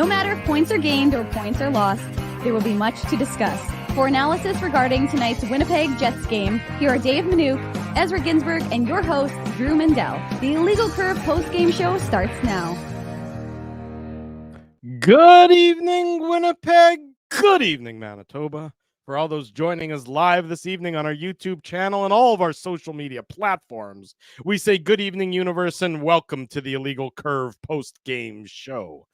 No matter if points are gained or points are lost, there will be much to discuss. For analysis regarding tonight's Winnipeg Jets game, here are Dave Manouk, Ezra Ginsburg, and your host, Drew Mandel. The Illegal Curve post-game show starts now. Good evening, Winnipeg. Good evening, Manitoba. For all those joining us live this evening on our YouTube channel and all of our social media platforms, we say good evening, universe, and welcome to the Illegal Curve post-game show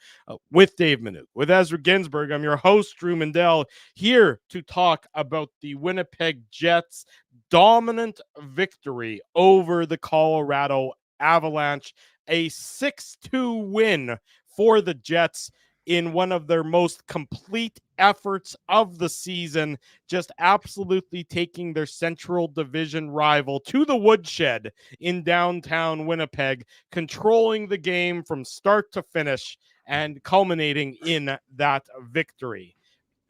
with Dave Manouk. With Ezra Ginsburg, I'm your host, Drew Mandel, here to talk about the Winnipeg Jets' dominant victory over the Colorado Avalanche, a 6-2 win for the Jets in one of their most complete efforts of the season, just absolutely taking their Central Division rival to the woodshed in downtown Winnipeg, controlling the game from start to finish and culminating in that victory.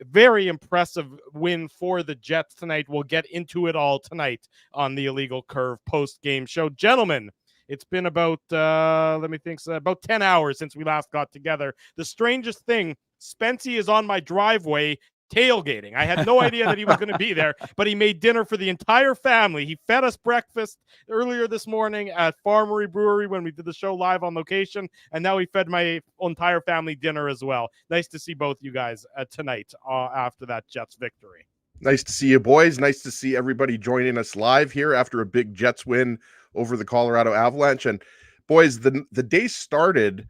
Very impressive win for the Jets tonight. We'll get into it all tonight on the Illegal Curve post-game show. Gentlemen, it's been about, about 10 hours since we last got together. The strangest thing, Spency is on my driveway tailgating. I had no idea that he was going to be there, but he made dinner for the entire family. He fed us breakfast earlier this morning at Farmery Brewery when we did the show live on location, and now he fed my entire family dinner as well. Nice to see both you guys tonight after that Jets victory. Nice to see you, boys. Nice to see everybody joining us live here after a big Jets win over the Colorado Avalanche. And boys, the day started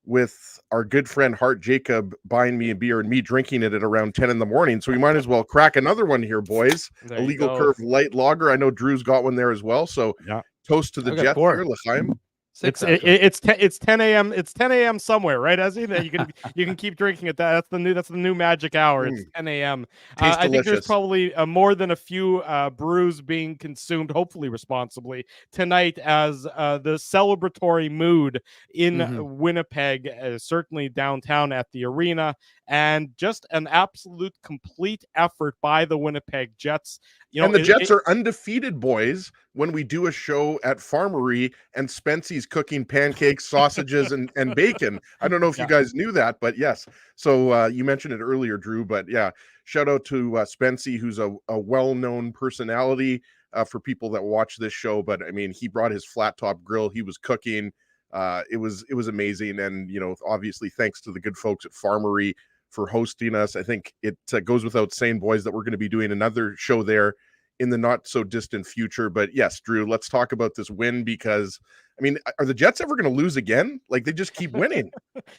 with our good friend Hart Jacob buying me a beer and me drinking it at around 10 in the morning. So we might as well crack another one here, boys. Illegal Curve Light Lager. I know Drew's got one there as well. So yeah. Toast to the Jets here, L'chaim. It's 10 a.m. It's 10 a.m. somewhere, right? As you can keep drinking it. That's the new magic hour. It's 10 a.m. I think there's probably more than a few brews being consumed, hopefully responsibly, tonight as the celebratory mood in Winnipeg, certainly downtown at the arena, and just an absolute complete effort by the Winnipeg Jets. And the Jets are undefeated, boys, when we do a show at Farmery and Spency's cooking pancakes, sausages, and bacon. I don't know if you guys knew that, but yes. So you mentioned it earlier, Drew, but yeah, shout out to Spency, who's a well-known personality for people that watch this show. But I mean, he brought his flat top grill. He was cooking. It was amazing. And, obviously thanks to the good folks at Farmery for hosting us. I think it goes without saying, boys, that we're going to be doing another show there in the not so distant future. But yes, Drew, let's talk about this win, because I mean, are the Jets ever going to lose again? Like, they just keep winning.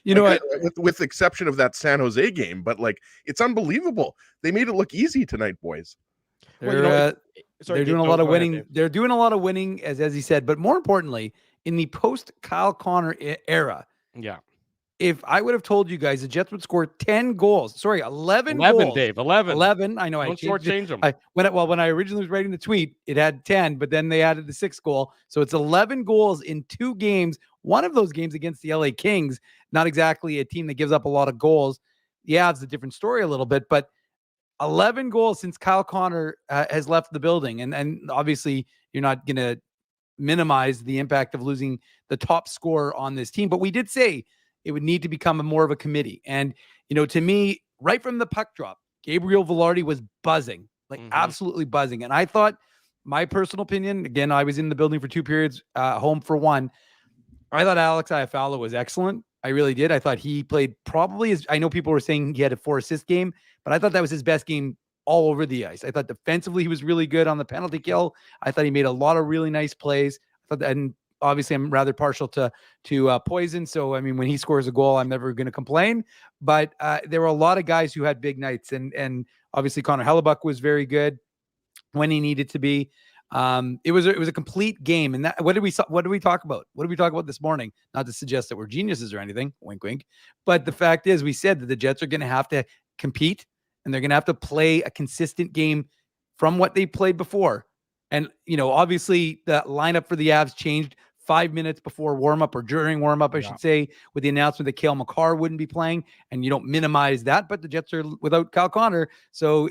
With the exception of that San Jose game, but like, it's unbelievable. They made it look easy tonight, boys. They're doing a lot of winning. They're doing a lot of winning, as he said, but more importantly, in the post Kyle Connor era. Yeah. If I would have told you guys the Jets would score 11 goals. Dave, 11. I know. Don't shortchange them. When I originally was writing the tweet, it had 10, but then they added the 6th goal. So it's 11 goals in 2 games. One of those games against the LA Kings, not exactly a team that gives up a lot of goals. Yeah, it's a different story a little bit, but 11 goals since Kyle Connor has left the building. And obviously you're not going to minimize the impact of losing the top scorer on this team. But we did say it would need to become more of a committee. And, to me, right from the puck drop, Gabriel Velarde was buzzing, absolutely buzzing. And I thought, my personal opinion, again, I was in the building for 2 periods, home for 1. I thought Alex Iafallo was excellent. I really did. I thought he played probably I know people were saying he had a 4-assist game, but I thought that was his best game all over the ice. I thought defensively he was really good on the penalty kill. I thought he made a lot of really nice plays. I thought that, and obviously I'm rather partial to Poison. So, I mean, when he scores a goal, I'm never going to complain, but there were a lot of guys who had big nights, and obviously Connor Hellebuck was very good when he needed to be. It was a complete game. And what did we talk about? What did we talk about this morning? Not to suggest that we're geniuses or anything, wink, wink. But the fact is, we said that the Jets are going to have to compete, and they're going to have to play a consistent game from what they played before. And, obviously the lineup for the Avs changed 5 minutes before warmup, or during warmup, I should say, with the announcement that Cale Makar wouldn't be playing. And you don't minimize that, but the Jets are without Kyle Connor. So,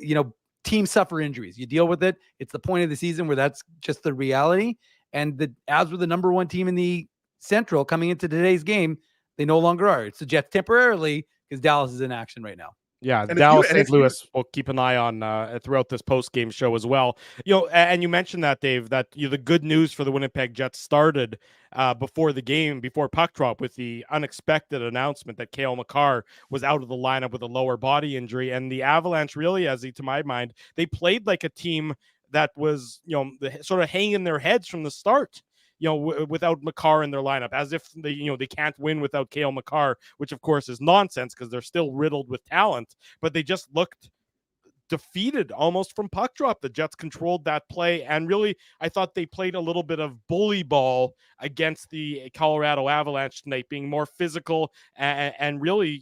teams suffer injuries. You deal with it. It's the point of the season where that's just the reality. And the Avs were the number 1 team in the Central coming into today's game. They no longer are. It's the Jets temporarily, because Dallas is in action right now. Yeah, And Dallas, if you- St. Louis, we'll keep an eye on throughout this post-game show as well. And you mentioned that, Dave, that the good news for the Winnipeg Jets started before the game, before puck drop, with the unexpected announcement that Cale Makar was out of the lineup with a lower body injury. And the Avalanche really, to my mind, they played like a team that was, sort of hanging their heads from the start. Without Makar in their lineup, as if they can't win without Cale Makar, which of course is nonsense because they're still riddled with talent, but they just looked defeated almost from puck drop. The Jets controlled that play, and really, I thought they played a little bit of bully ball against the Colorado Avalanche tonight, being more physical, and really,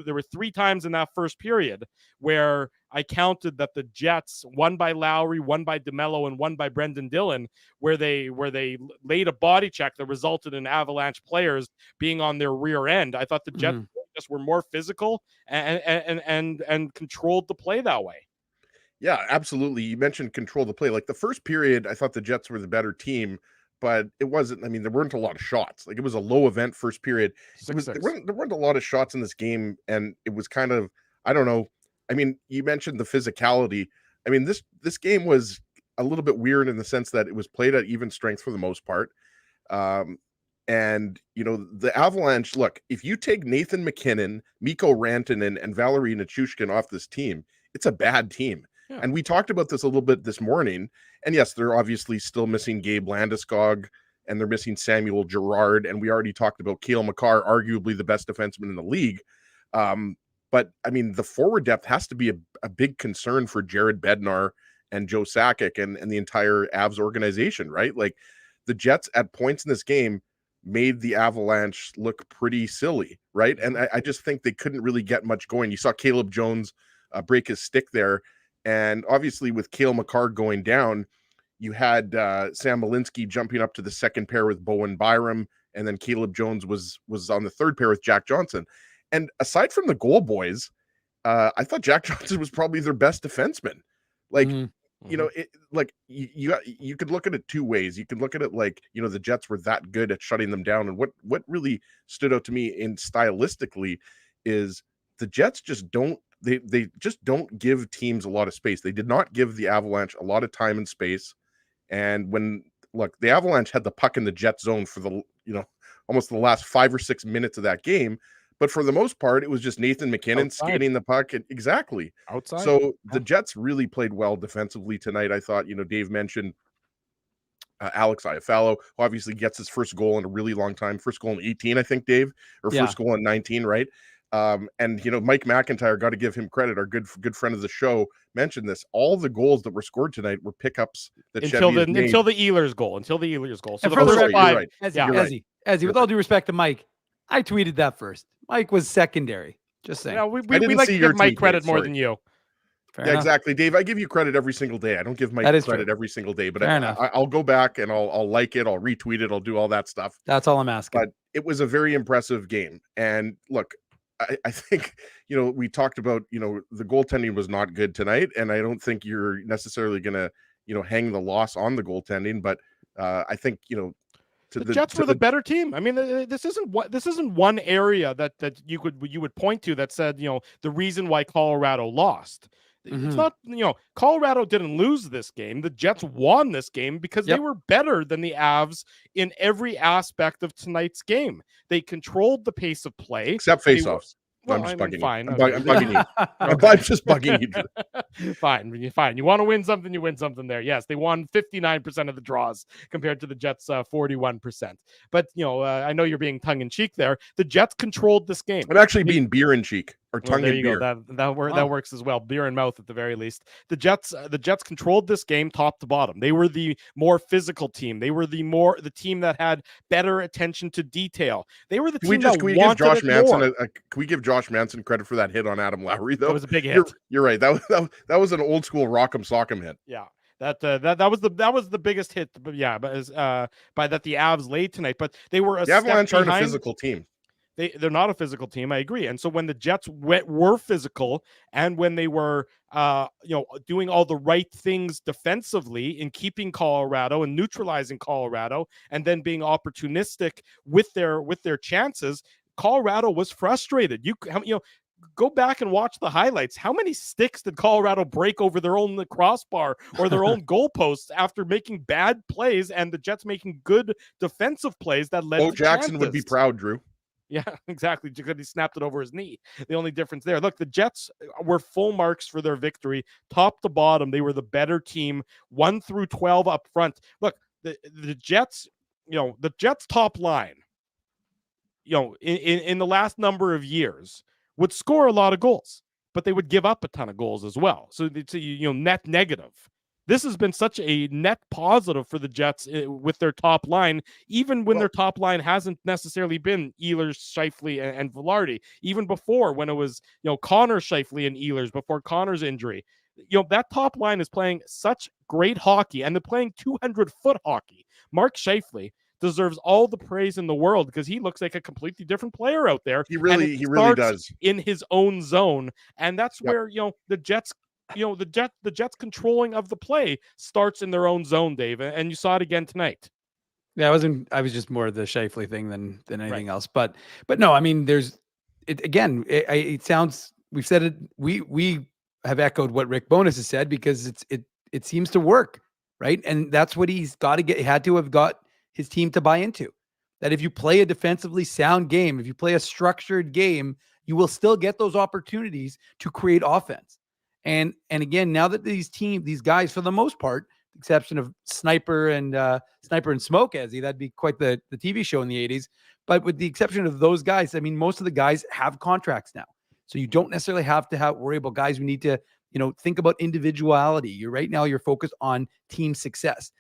there were 3 times in that first period where I counted that the Jets, one by Lowry, one by DeMello, and one by Brendan Dillon, where they laid a body check that resulted in Avalanche players being on their rear end. I thought the Jets just were more physical and controlled the play that way. Yeah, absolutely. You mentioned control the play. Like the first period, I thought the Jets were the better team, but it wasn't. I mean, there weren't a lot of shots. Like it was a low event first period. There weren't a lot of shots in this game, and it was kind of, I don't know. I mean, you mentioned the physicality. I mean, this game was a little bit weird in the sense that it was played at even strength for the most part. And the Avalanche, look, if you take Nathan McKinnon, Mikko Rantanen, and Valerie Nichushkin off this team, it's a bad team. Yeah. And we talked about this a little bit this morning. And yes, they're obviously still missing Gabe Landeskog, and they're missing Samuel Girard. And we already talked about Cale Makar, arguably the best defenseman in the league. But I mean, the forward depth has to be a big concern for Jared Bednar and Joe Sakic and the entire Avs organization, right? Like the Jets at points in this game made the Avalanche look pretty silly, right? And I just think they couldn't really get much going. You saw Caleb Jones break his stick there. And obviously with Cale Makar going down, you had Sam Malinsky jumping up to the second pair with Bowen Byram, and then Caleb Jones was on the third pair with Jack Johnson. And aside from the goal boys, I thought Jack Johnson was probably their best defenseman. Like, you could look at it 2 ways. You could look at it like, the Jets were that good at shutting them down. And what really stood out to me in stylistically is the Jets just don't, they just don't give teams a lot of space. They did not give the Avalanche a lot of time and space. And the Avalanche had the puck in the Jet zone for the, almost the last 5 or 6 minutes of that game. But for the most part, it was just Nathan McKinnon skating the puck. Exactly. Outside. So the Jets really played well defensively tonight. I thought, Dave mentioned Alex Iafallo, who obviously gets his first goal in a really long time. First goal in 18, I think, Dave, or first goal in 19, right? And Mike McIntyre, got to give him credit. Our good friend of the show mentioned this. All the goals that were scored tonight were pickups that until the Ehlers goal. So and the first 5, Ezzy, with all due respect to Mike, I tweeted that first. Mike was secondary. Just saying. Yeah, we like to give Mike credit more than you. Fair enough. Exactly, Dave. I give you credit every single day. I don't give Mike credit every single day, but I'll go back and I'll like it. I'll retweet it. I'll do all that stuff. That's all I'm asking. But it was a very impressive game. And look, I think, we talked about, the goaltending was not good tonight. And I don't think you're necessarily going to, hang the loss on the goaltending. But I think, the Jets were the better team. I mean, this isn't one area that you would point to that said, the reason why Colorado lost. It's not, Colorado didn't lose this game. The Jets won this game because they were better than the Avs in every aspect of tonight's game. They controlled the pace of play. Except faceoffs. I'm just bugging you. I'm bugging you. I'm just bugging you. Fine. You want to win something, you win something there. Yes, they won 59% of the draws compared to the Jets' 41%. But, I know you're being tongue-in-cheek there. The Jets controlled this game. I'm actually being beer-in-cheek. Or tongue in beer. That works as well. Beer in mouth at the very least. The Jets controlled this game top to bottom. They were the more physical team. They were the team that had better attention to detail. They were the team that wanted Josh Manson more. Can we give Josh Manson credit for that hit on Adam Lowry though? That was a big hit. You're right. That was an old school rock'em sock'em hit. Yeah. That was the biggest hit. But yeah, by that the Avs laid tonight. But they were the Avalanche aren't a physical team. They're not a physical team. I agree. And so when the Jets were physical and when they were, doing all the right things defensively in keeping Colorado and neutralizing Colorado and then being opportunistic with their chances, Colorado was frustrated. go back and watch the highlights. How many sticks did Colorado break over their own crossbar or their own goalposts after making bad plays and the Jets making good defensive plays that led to Jackson would be chances? proud, Drew. Yeah, exactly. Because he snapped it over his knee. The only difference there. Look, the Jets were full marks for their victory, top to bottom. They were the better team, 1 through 12 up front. Look, the Jets, the Jets top line, in the last number of years would score a lot of goals, but they would give up a ton of goals as well. So it's net negative. This has been such a net positive for the Jets with their top line, even when their top line hasn't necessarily been Ehlers, Scheifele, and Velarde. Even before, when it was Connor, Scheifele, and Ehlers before Connor's injury, that top line is playing such great hockey, and they're playing 200-foot hockey. Mark Scheifele deserves all the praise in the world because he looks like a completely different player out there. He really does in his own zone, and that's where the Jets. The Jets controlling of the play starts in their own zone, Dave, and you saw it again tonight. Yeah, I was just more the Scheifele thing than anything else. But no, I mean, it sounds, we've said it, we have echoed what Rick Bowness has said because it seems to work, right? And that's what he had to have got his team to buy into. That if you play a defensively sound game, if you play a structured game, you will still get those opportunities to create offense. And again, now that these guys, for the most part, exception of Sniper and Smoke, that'd be quite the TV show in the 80s. But with the exception of those guys, I mean, most of the guys have contracts now. So you don't necessarily have to worry about guys who need to, think about individuality. Right now you're focused on team success.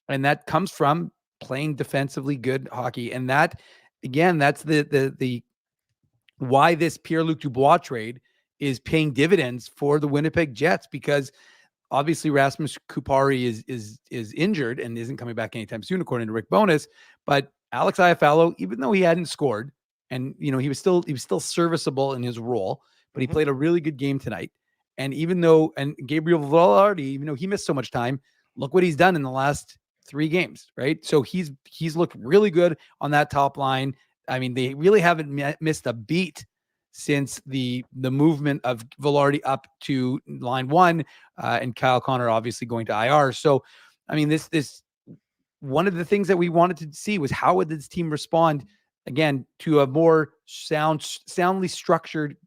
And that comes from playing defensively good hockey. And that, again, that's the why this Pierre-Luc Dubois trade is paying dividends for the Winnipeg Jets, because obviously Rasmus Kupari is injured and isn't coming back anytime soon, according to Rick Bowness. But Alex Iafallo, even though he hadn't scored, and he was still serviceable in his role, but he played a really good game tonight. And Gabriel Velarde, even though he missed so much time, look what he's done in the last 3 games, right? So he's looked really good on that top line. I mean, they really haven't missed a beat since the movement of Velarde up to line 1 and Kyle Connor obviously going to IR. So, I mean, this one of the things that we wanted to see was how would this team respond again to a more soundly structured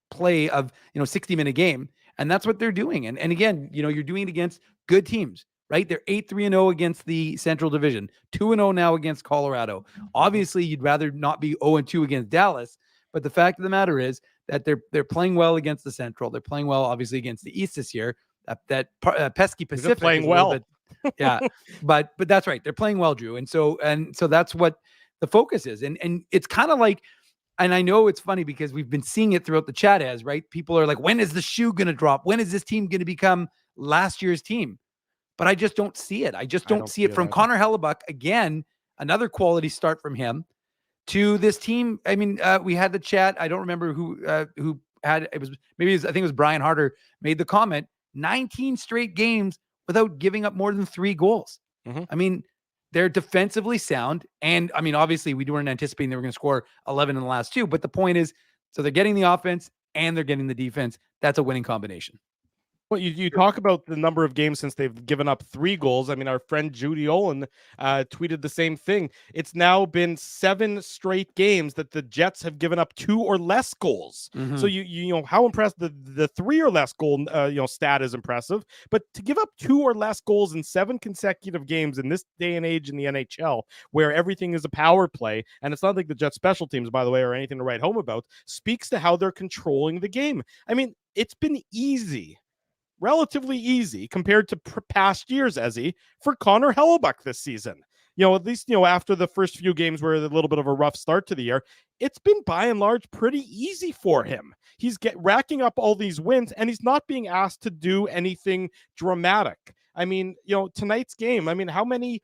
play of 60-minute game, and that's what they're doing. And again, you're doing it against good teams, right? They're 8-3-0 against the Central Division, 2-0 now against Colorado. Obviously, you'd rather not be 0-2 against Dallas. But the fact of the matter is that they're playing well against the Central. They're playing well, obviously, against the East this year. That pesky Pacific is playing well. Yeah, but that's right. They're playing well, Drew. And so that's what the focus is. And it's kind of like, and I know it's funny because we've been seeing it throughout the chat right? People are like, when is the shoe going to drop? When is this team going to become last year's team? But I just don't see it. I just don't see it from Connor Hellebuck. Again, another quality start from him. To this team, I mean, we had the chat. I don't remember who had it. I think it was Brian Harder made the comment. 19 straight games without giving up more than 3 goals. I mean, they're defensively sound, and I mean, obviously, we weren't anticipating they were going to score 11 in the last 2. But the point is, so they're getting the offense and they're getting the defense. That's a winning combination. Well, you talk about the number of games since they've given up 3 goals. I mean, our friend Judy Olin tweeted the same thing. It's now been 7 straight games that the Jets have given up 2 or less goals. So you how impressed the 3 or less goal stat is impressive, but to give up 2 or less goals in 7 consecutive games in this day and age in the NHL, where everything is a power play, and it's not like the Jets special teams, by the way, or anything to write home about, speaks to how they're controlling the game. I mean, it's been relatively easy compared to past years, Ezzy, for Connor Hellebuck this season. At least, after the first few games were a little bit of a rough start to the year, it's been by and large pretty easy for him. He's racking up all these wins, and he's not being asked to do anything dramatic. I mean, tonight's game, I mean, how many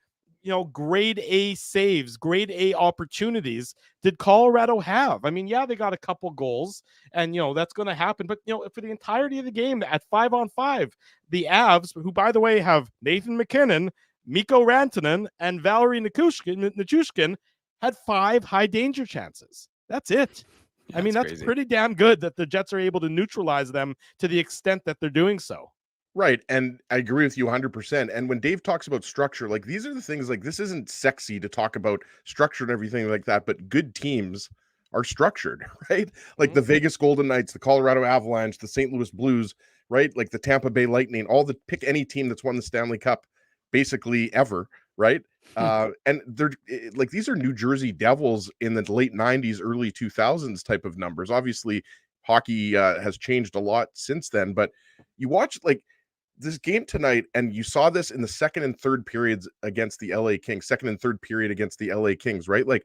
grade A saves, grade A opportunities did Colorado have? I mean, yeah, they got a couple goals, and that's going to happen. But for the entirety of the game at 5-on-5, the Avs, who by the way have Nathan McKinnon, Mikko Rantanen, and Valerie Nichushkin, had 5 high danger chances. That's it. I mean, that's crazy. pretty damn good that the Jets are able to neutralize them to the extent that they're doing so. Right. And I agree with you 100%. And when Dave talks about structure, like these are the things, like this isn't sexy to talk about structure and everything like that, but good teams are structured, right? Like the Vegas Golden Knights, the Colorado Avalanche, the St. Louis Blues, right? Like the Tampa Bay Lightning, all the pick any team that's won the Stanley Cup basically ever, right? And they're like, these are New Jersey Devils in the late 90s, early 2000s type of numbers. Obviously, hockey has changed a lot since then, but you watch like this game tonight, and you saw this in the second and third periods against the LA Kings, second and third period against the LA Kings, right? Like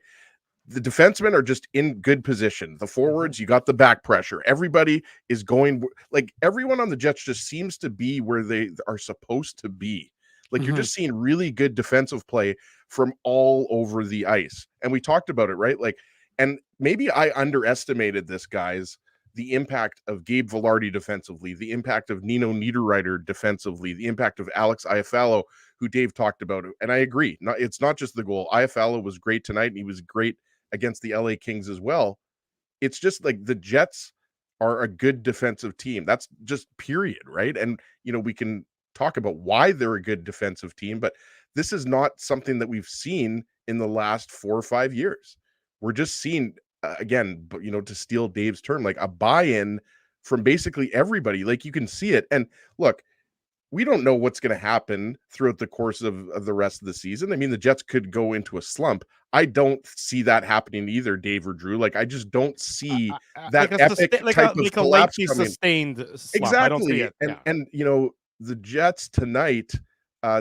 the defensemen are just in good position. The forwards, you got the back pressure. Everybody is going, like everyone on the Jets just seems to be where they are supposed to be. Like you're just seeing really good defensive play from all over the ice. And we talked about it, right? Like, and maybe I underestimated this, guys, the impact of Gabe Vilardi defensively, the impact of Nino Niederreiter defensively, the impact of Alex Iafallo, who Dave talked about. And I agree. It's not just the goal. Iafallo was great tonight, and he was great against the LA Kings as well. It's just like the Jets are a good defensive team. That's just period, right? And, you know, we can talk about why they're a good defensive team, but this is not something that we've seen in the last 4 or 5 years. We're just seeing again, you know, to steal Dave's term, like a buy-in from basically everybody. Like you can see it. And look, we don't know what's going to happen throughout the course of the rest of the season. I mean, the Jets could go into a slump. I don't see that happening either, Dave or Drew. Like, I just don't see that like epic type of collapse coming. Sustained slump. Exactly. I don't see it. And you know, the Jets tonight,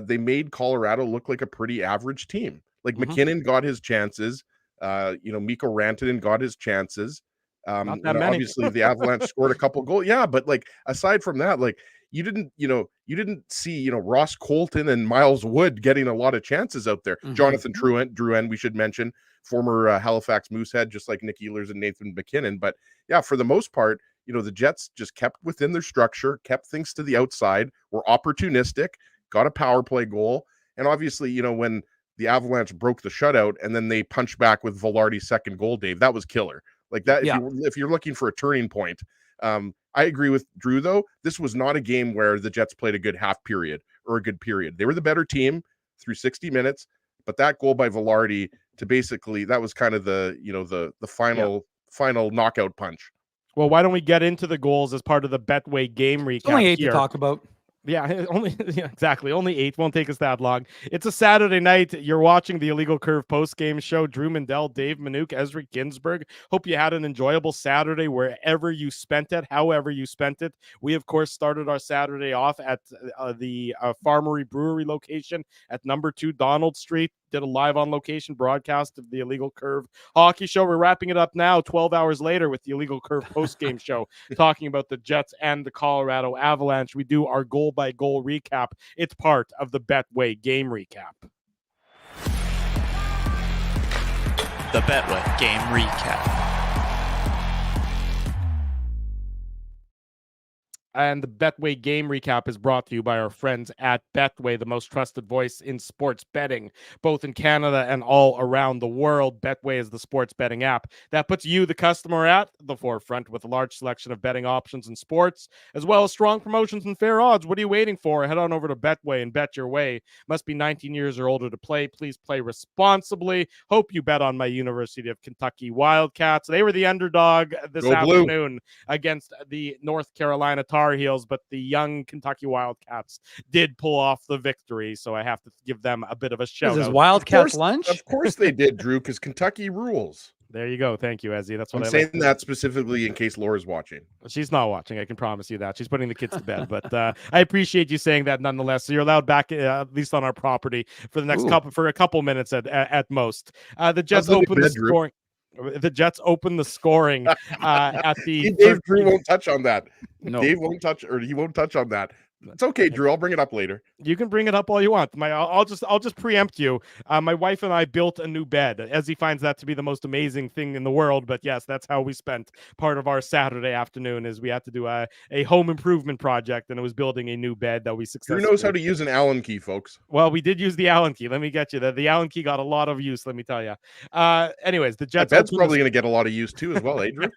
they made Colorado look like a pretty average team. Like McKinnon got his chances. You know, Mikko Rantanen got his chances. Not that many. Obviously the Avalanche scored a couple goals. Yeah, but like aside from that, like you didn't see, you know, Ross Colton and Miles Wood getting a lot of chances out there. Jonathan Drouin, we should mention, former Halifax Moosehead, just like Nick Ehlers and Nathan McKinnon. But yeah, for the most part, you know, the Jets just kept within their structure, kept things to the outside, were opportunistic, got a power play goal. And obviously, you know, when the Avalanche broke the shutout and then they punched back with Vilardi's second goal, Dave, that was killer. Like that, if you're looking for a turning point, I agree with Drew, though. This was not a game where the Jets played a good half period or a good period. They were the better team through 60 minutes, but that goal by Vilardi to basically, that was kind of the, you know, the final knockout punch. Well, why don't we get into the goals as part of the Betway game recap? It's only 8 here. to talk about. Yeah, exactly. Only 8. Won't take us that long. It's a Saturday night. You're watching the Illegal Curve post-game show. Drew Mandel, Dave Minuk, Ezra Ginsburg. Hope you had an enjoyable Saturday wherever you spent it, however you spent it. We, of course, started our Saturday off at the Farmery Brewery location at number 2 Donald Street. Did a live on location broadcast of the Illegal Curve hockey show. We're wrapping it up now 12 hours later with the Illegal Curve post-game show talking about the Jets and the Colorado Avalanche. We do our goal by goal recap. It's part of the Betway game recap. The Betway game recap. And the Betway game recap is brought to you by our friends at Betway, the most trusted voice in sports betting, both in Canada and all around the world. Betway is the sports betting app that puts you, the customer, at the forefront with a large selection of betting options in sports, as well as strong promotions and fair odds. What are you waiting for? Head on over to Betway and bet your way. Must be 19 years or older to play. Please play responsibly. Hope you bet on my University of Kentucky Wildcats. They were the underdog this afternoon against the North Carolina Tar Heels, but the young Kentucky Wildcats did pull off the victory, so I have to give them a bit of a shout out. This is Wildcats lunch? Of course they did, Drew, because Kentucky rules. There you go. Thank you, Ezzy. That's what I'm saying that specifically in case Laura's watching. She's not watching. I can promise you that. She's putting the kids to bed. But I appreciate you saying that nonetheless. So you're allowed back, at least on our property, for the next couple minutes at most. The Jets open the scoring. The Jets open the scoring at the. Dave Drew won't touch on that. No. Dave won't touch, or he won't touch on that. It's okay, Drew. I'll bring it up later. You can bring it up all you want. I'll just preempt you. My wife and I built a new bed. Ezzy finds that to be the most amazing thing in the world. But yes, that's how we spent part of our Saturday afternoon. Is we had to do a home improvement project, and it was building a new bed that we successfully. Drew knows how to use an Allen key, folks. Well, we did use the Allen key. Let me get you that. The Allen key got a lot of use. Let me tell you. Anyways, the Jets. That bed's probably going to get a lot of use too, as well, Adrian.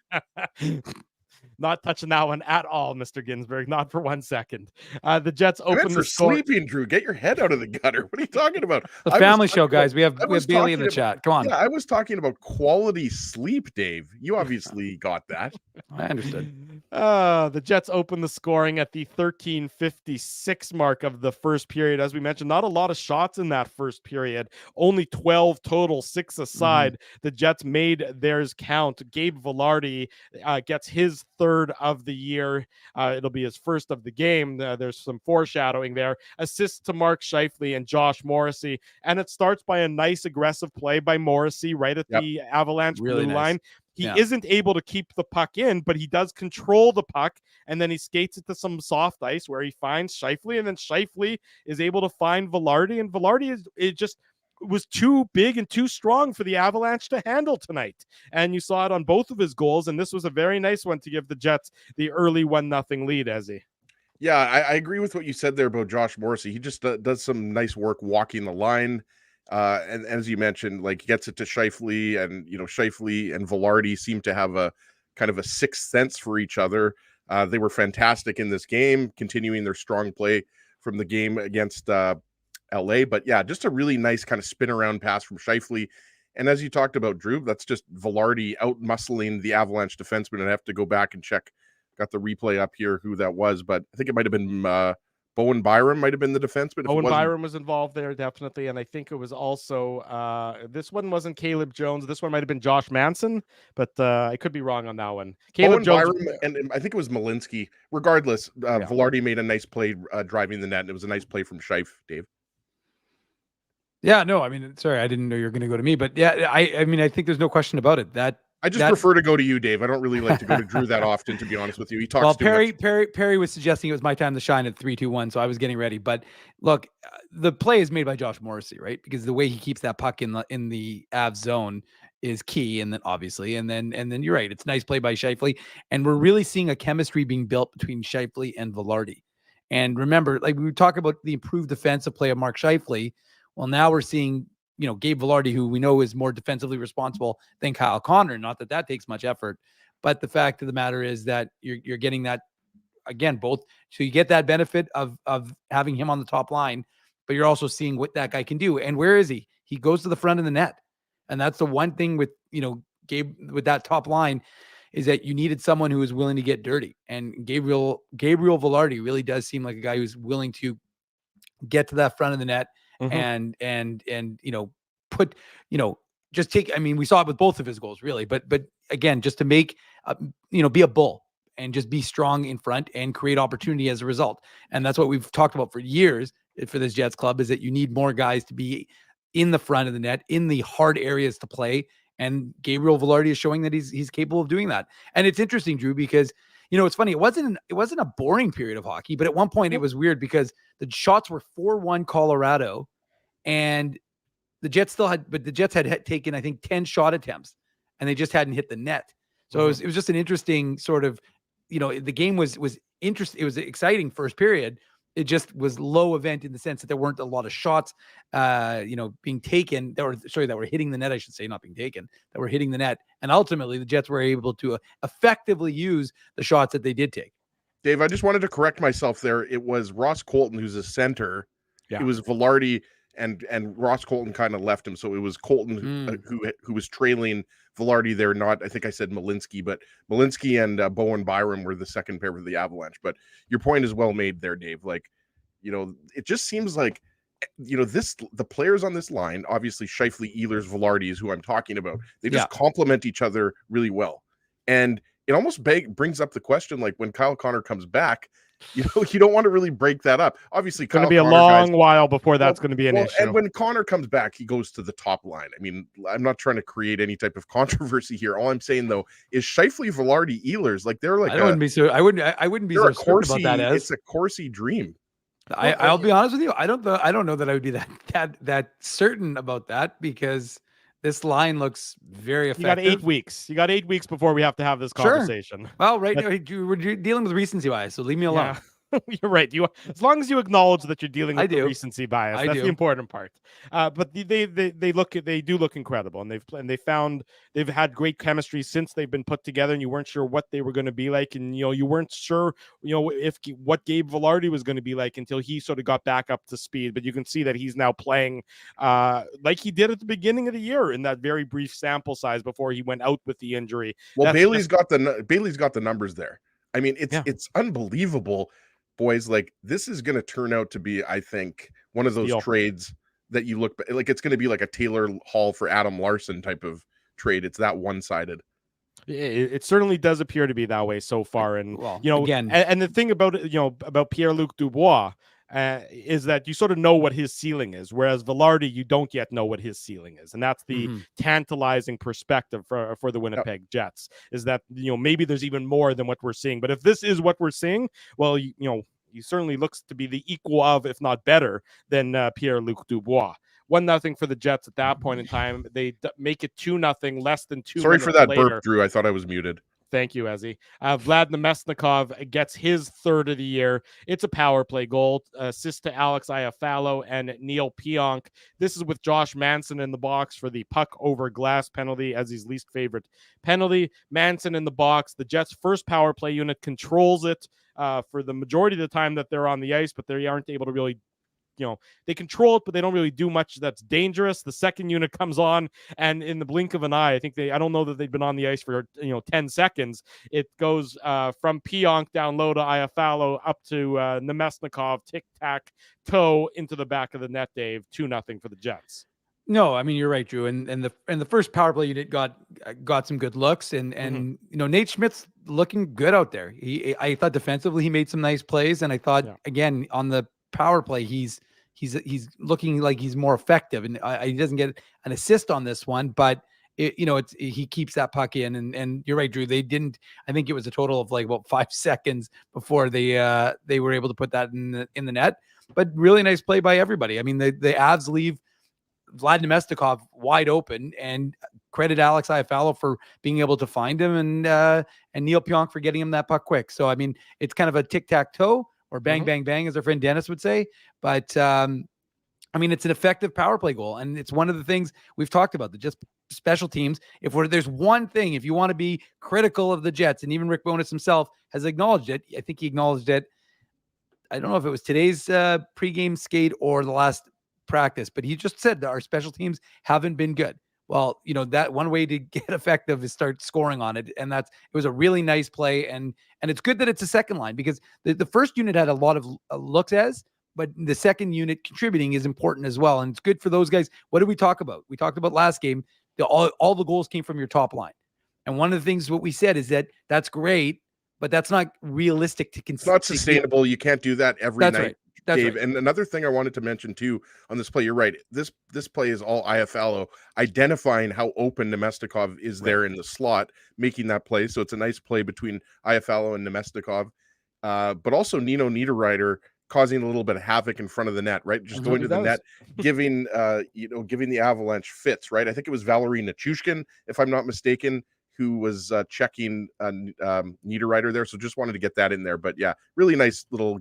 Not touching that one at all, Mr. Ginsburg. Not for 1 second. The Jets open for sleeping, Drew. Get your head out of the gutter. What are you talking about? The family show, guys. We have Bailey in the chat. Come on. Yeah, I was talking about quality sleep, Dave. You obviously got that. I understood. The Jets open the scoring at the 13:56 mark of the first period. As we mentioned, not a lot of shots in that first period. Only 12 total, 6 aside. The Jets made theirs count. Gabe Vilardi gets his third of the year. It'll be his first of the game. There's some foreshadowing there. Assists to Mark Scheifele and Josh Morrissey. And it starts by a nice aggressive play by Morrissey right at the Avalanche blue line. He isn't able to keep the puck in, but he does control the puck, and then he skates it to some soft ice where he finds Scheifele, and then Scheifele is able to find Vilardi, and Vilardi was too big and too strong for the Avalanche to handle tonight. And you saw it on both of his goals, and this was a very nice one to give the Jets the early 1-0 lead, Ezzy. Yeah, I agree with what you said there about Josh Morrissey. He just does some nice work walking the line. And as you mentioned, like gets it to Scheifele, and Scheifele and Vilardi seem to have a kind of a sixth sense for each other. They were fantastic in this game, continuing their strong play from the game against LA. But yeah, just a really nice kind of spin around pass from Scheifele. And as you talked about, Drew, that's just Vilardi out muscling the Avalanche defenseman. And I have to go back and check. Got the replay up here who that was, but I think it might have been Bowen Byram might have been the defenseman. Bowen Byram was involved there, definitely. And I think it was also, this one wasn't Caleb Jones. This one might have been Josh Manson, but I could be wrong on that one. Caleb Jones, Byram, and I think it was Malinsky. Regardless, Vilardi made a nice play driving the net, and it was a nice play from Scheif, Dave. Yeah, no, I mean, sorry, I didn't know you were going to go to me, but yeah, I mean, I think there's no question about it. I just prefer to go to you, Dave. I don't really like to go to Drew that often, to be honest with you. He talks too much. Perry was suggesting it was my time to shine at 3-2-1, so I was getting ready. But look, the play is made by Josh Morrissey, right? Because the way he keeps that puck in the Avs zone is key, and then obviously, and then you're right, it's nice play by Scheifele, and we're really seeing a chemistry being built between Scheifele and Vilardi. And remember, like we talk about the improved defensive play of Mark Scheifele. Well, now we're seeing, Gabe Vilardi, who we know is more defensively responsible than Kyle Connor. Not that takes much effort, but the fact of the matter is that you're getting that again, both. So you get that benefit of having him on the top line, but you're also seeing what that guy can do. And where is he? He goes to the front of the net. And that's the one thing with, Gabe, with that top line, is that you needed someone who is willing to get dirty. And Gabriel Vilardi really does seem like a guy who's willing to get to that front of the net. And put, just take, I mean, we saw it with both of his goals really, but again, just to make, be a bull and just be strong in front and create opportunity as a result. And that's what we've talked about for years for this Jets club, is that you need more guys to be in the front of the net, in the hard areas to play. And Gabriel Vilardi is showing that he's capable of doing that. And it's interesting, Drew, because it's funny. It wasn't a boring period of hockey, but at one point it was weird because the shots were 4-1 Colorado, and the Jets had taken, I think, 10 shot attempts, and they just hadn't hit the net. So it was just an interesting sort of, the game was interesting. It was an exciting first period. It just was low event in the sense that there weren't a lot of shots, being taken that were hitting the net. I should say, not being taken, that were hitting the net. And ultimately the Jets were able to effectively use the shots that they did take. Dave, I just wanted to correct myself there. It was Ross Colton, who's a center. Yeah. It was Vilardi, and Ross Colton kind of left him. So it was Colton who was trailing Vilardi there. Not, I think I said Malinsky, but Malinsky and Bowen Byram were the second pair for the Avalanche. But your point is well made there, Dave. Like, it just seems like, the players on this line, obviously Scheifele, Ehlers, Vilardi is who I'm talking about. They just complement each other really well. And it almost brings up the question, like when Kyle Connor comes back, you don't want to really break that up. Obviously, It's going to Kyle be a Connor, long guys, while before that's going to be an issue. And when Connor comes back, he goes to the top line. I mean, I'm not trying to create any type of controversy here. All I'm saying though is Scheifele, Velarde, Ehlers, like they're like I wouldn't be so they're a certain Corsi, about that. it's a Corsi dream. I'll be honest with you. I don't know that I would be that certain about that, because this line looks very effective. You got 8 weeks. You got 8 weeks before we have to have this conversation. Well, right now we're dealing with recency bias, so leave me alone. Yeah. You're right. As long as you acknowledge that you're dealing with the do. recency bias, I that's do. the important part. But they do look incredible, and they've had great chemistry since they've been put together. And you weren't sure what they were going to be like, and you weren't sure if what Gabe Velarde was going to be like until he sort of got back up to speed. But you can see that he's now playing like he did at the beginning of the year in that very brief sample size before he went out with the injury. Well, Bailey's got the numbers there. I mean, it's unbelievable. Boys, like this is going to turn out to be, I think, one of those trades that you look like it's going to be like a Taylor Hall for Adam Larson type of trade. It's that one-sided. It certainly does appear to be that way so far. And again, and the thing about it, about Pierre-Luc Dubois is that you sort of know what his ceiling is, whereas Velarde, you don't yet know what his ceiling is, and that's the tantalizing perspective for the Winnipeg Jets. Is that maybe there's even more than what we're seeing, but if this is what we're seeing, well, he certainly looks to be the equal of, if not better than Pierre-Luc Dubois. 1-0 for the Jets at that point in time. They make it 2-0, less than 2 Sorry minutes for that later. burp, Drew. I thought I was muted. Thank you, Ezzy. Vlad Nemesnikov gets his third of the year. It's a power play goal. Assist to Alex Iafallo and Neil Pionk. This is with Josh Manson in the box for the puck over glass penalty, Ezzy's least favorite penalty. Manson in the box. The Jets' first power play unit controls it for the majority of the time that they're on the ice, but they aren't able to really they control it, but they don't really do much that's dangerous. The second unit comes on, and in the blink of an eye, I don't know that they've been on the ice for 10 seconds. It goes from Pionk down low to Iafallo up to Nemesnikov, tic-tac-toe into the back of the net, Dave. 2-0 for the Jets. No, I mean, you're right, Drew. And the first power play unit got some good looks, and Nate Schmidt's looking good out there. I thought defensively he made some nice plays, and I thought again on the power play he's looking like he's more effective, and he doesn't get an assist on this one, but he keeps that puck in, and you're right, Drew. They didn't. I think it was a total of like about 5 seconds before they were able to put that in the net. But really nice play by everybody. I mean, the Avs leave Vlad Nemesnikov wide open, and credit Alex Iafallo for being able to find him, and Neil Pionk for getting him that puck quick. So I mean, it's kind of a tic-tac-toe, or bang, bang, bang, as our friend Dennis would say. But, I mean, it's an effective power play goal. And it's one of the things we've talked about, just special teams. There's one thing, if you want to be critical of the Jets, and even Rick Bowness himself has acknowledged it. I think he acknowledged it. I don't know if it was today's pregame skate or the last practice, but he just said that our special teams haven't been good. Well, that one way to get effective is start scoring on it. And it was a really nice play. And it's good that it's a second line, because the first unit had a lot of looks but the second unit contributing is important as well. And it's good for those guys. What did we talk about? We talked about last game, all the goals came from your top line. And one of the things what we said is that's great, but that's not realistic to consider. It's not sustainable. You can't do that every night. Right. That's Dave, right. And another thing I wanted to mention too on this play, you're right. This play is all Iafallo identifying how open Nemesnikov is there in the slot, making that play. So it's a nice play between Iafallo and Nemesnikov, but also Nino Niederreiter causing a little bit of havoc in front of the net, right? Just going to the net, giving the Avalanche fits, right? I think it was Valerie Nichushkin, if I'm not mistaken, who was checking Niederreiter there. So just wanted to get that in there. But yeah, really nice little,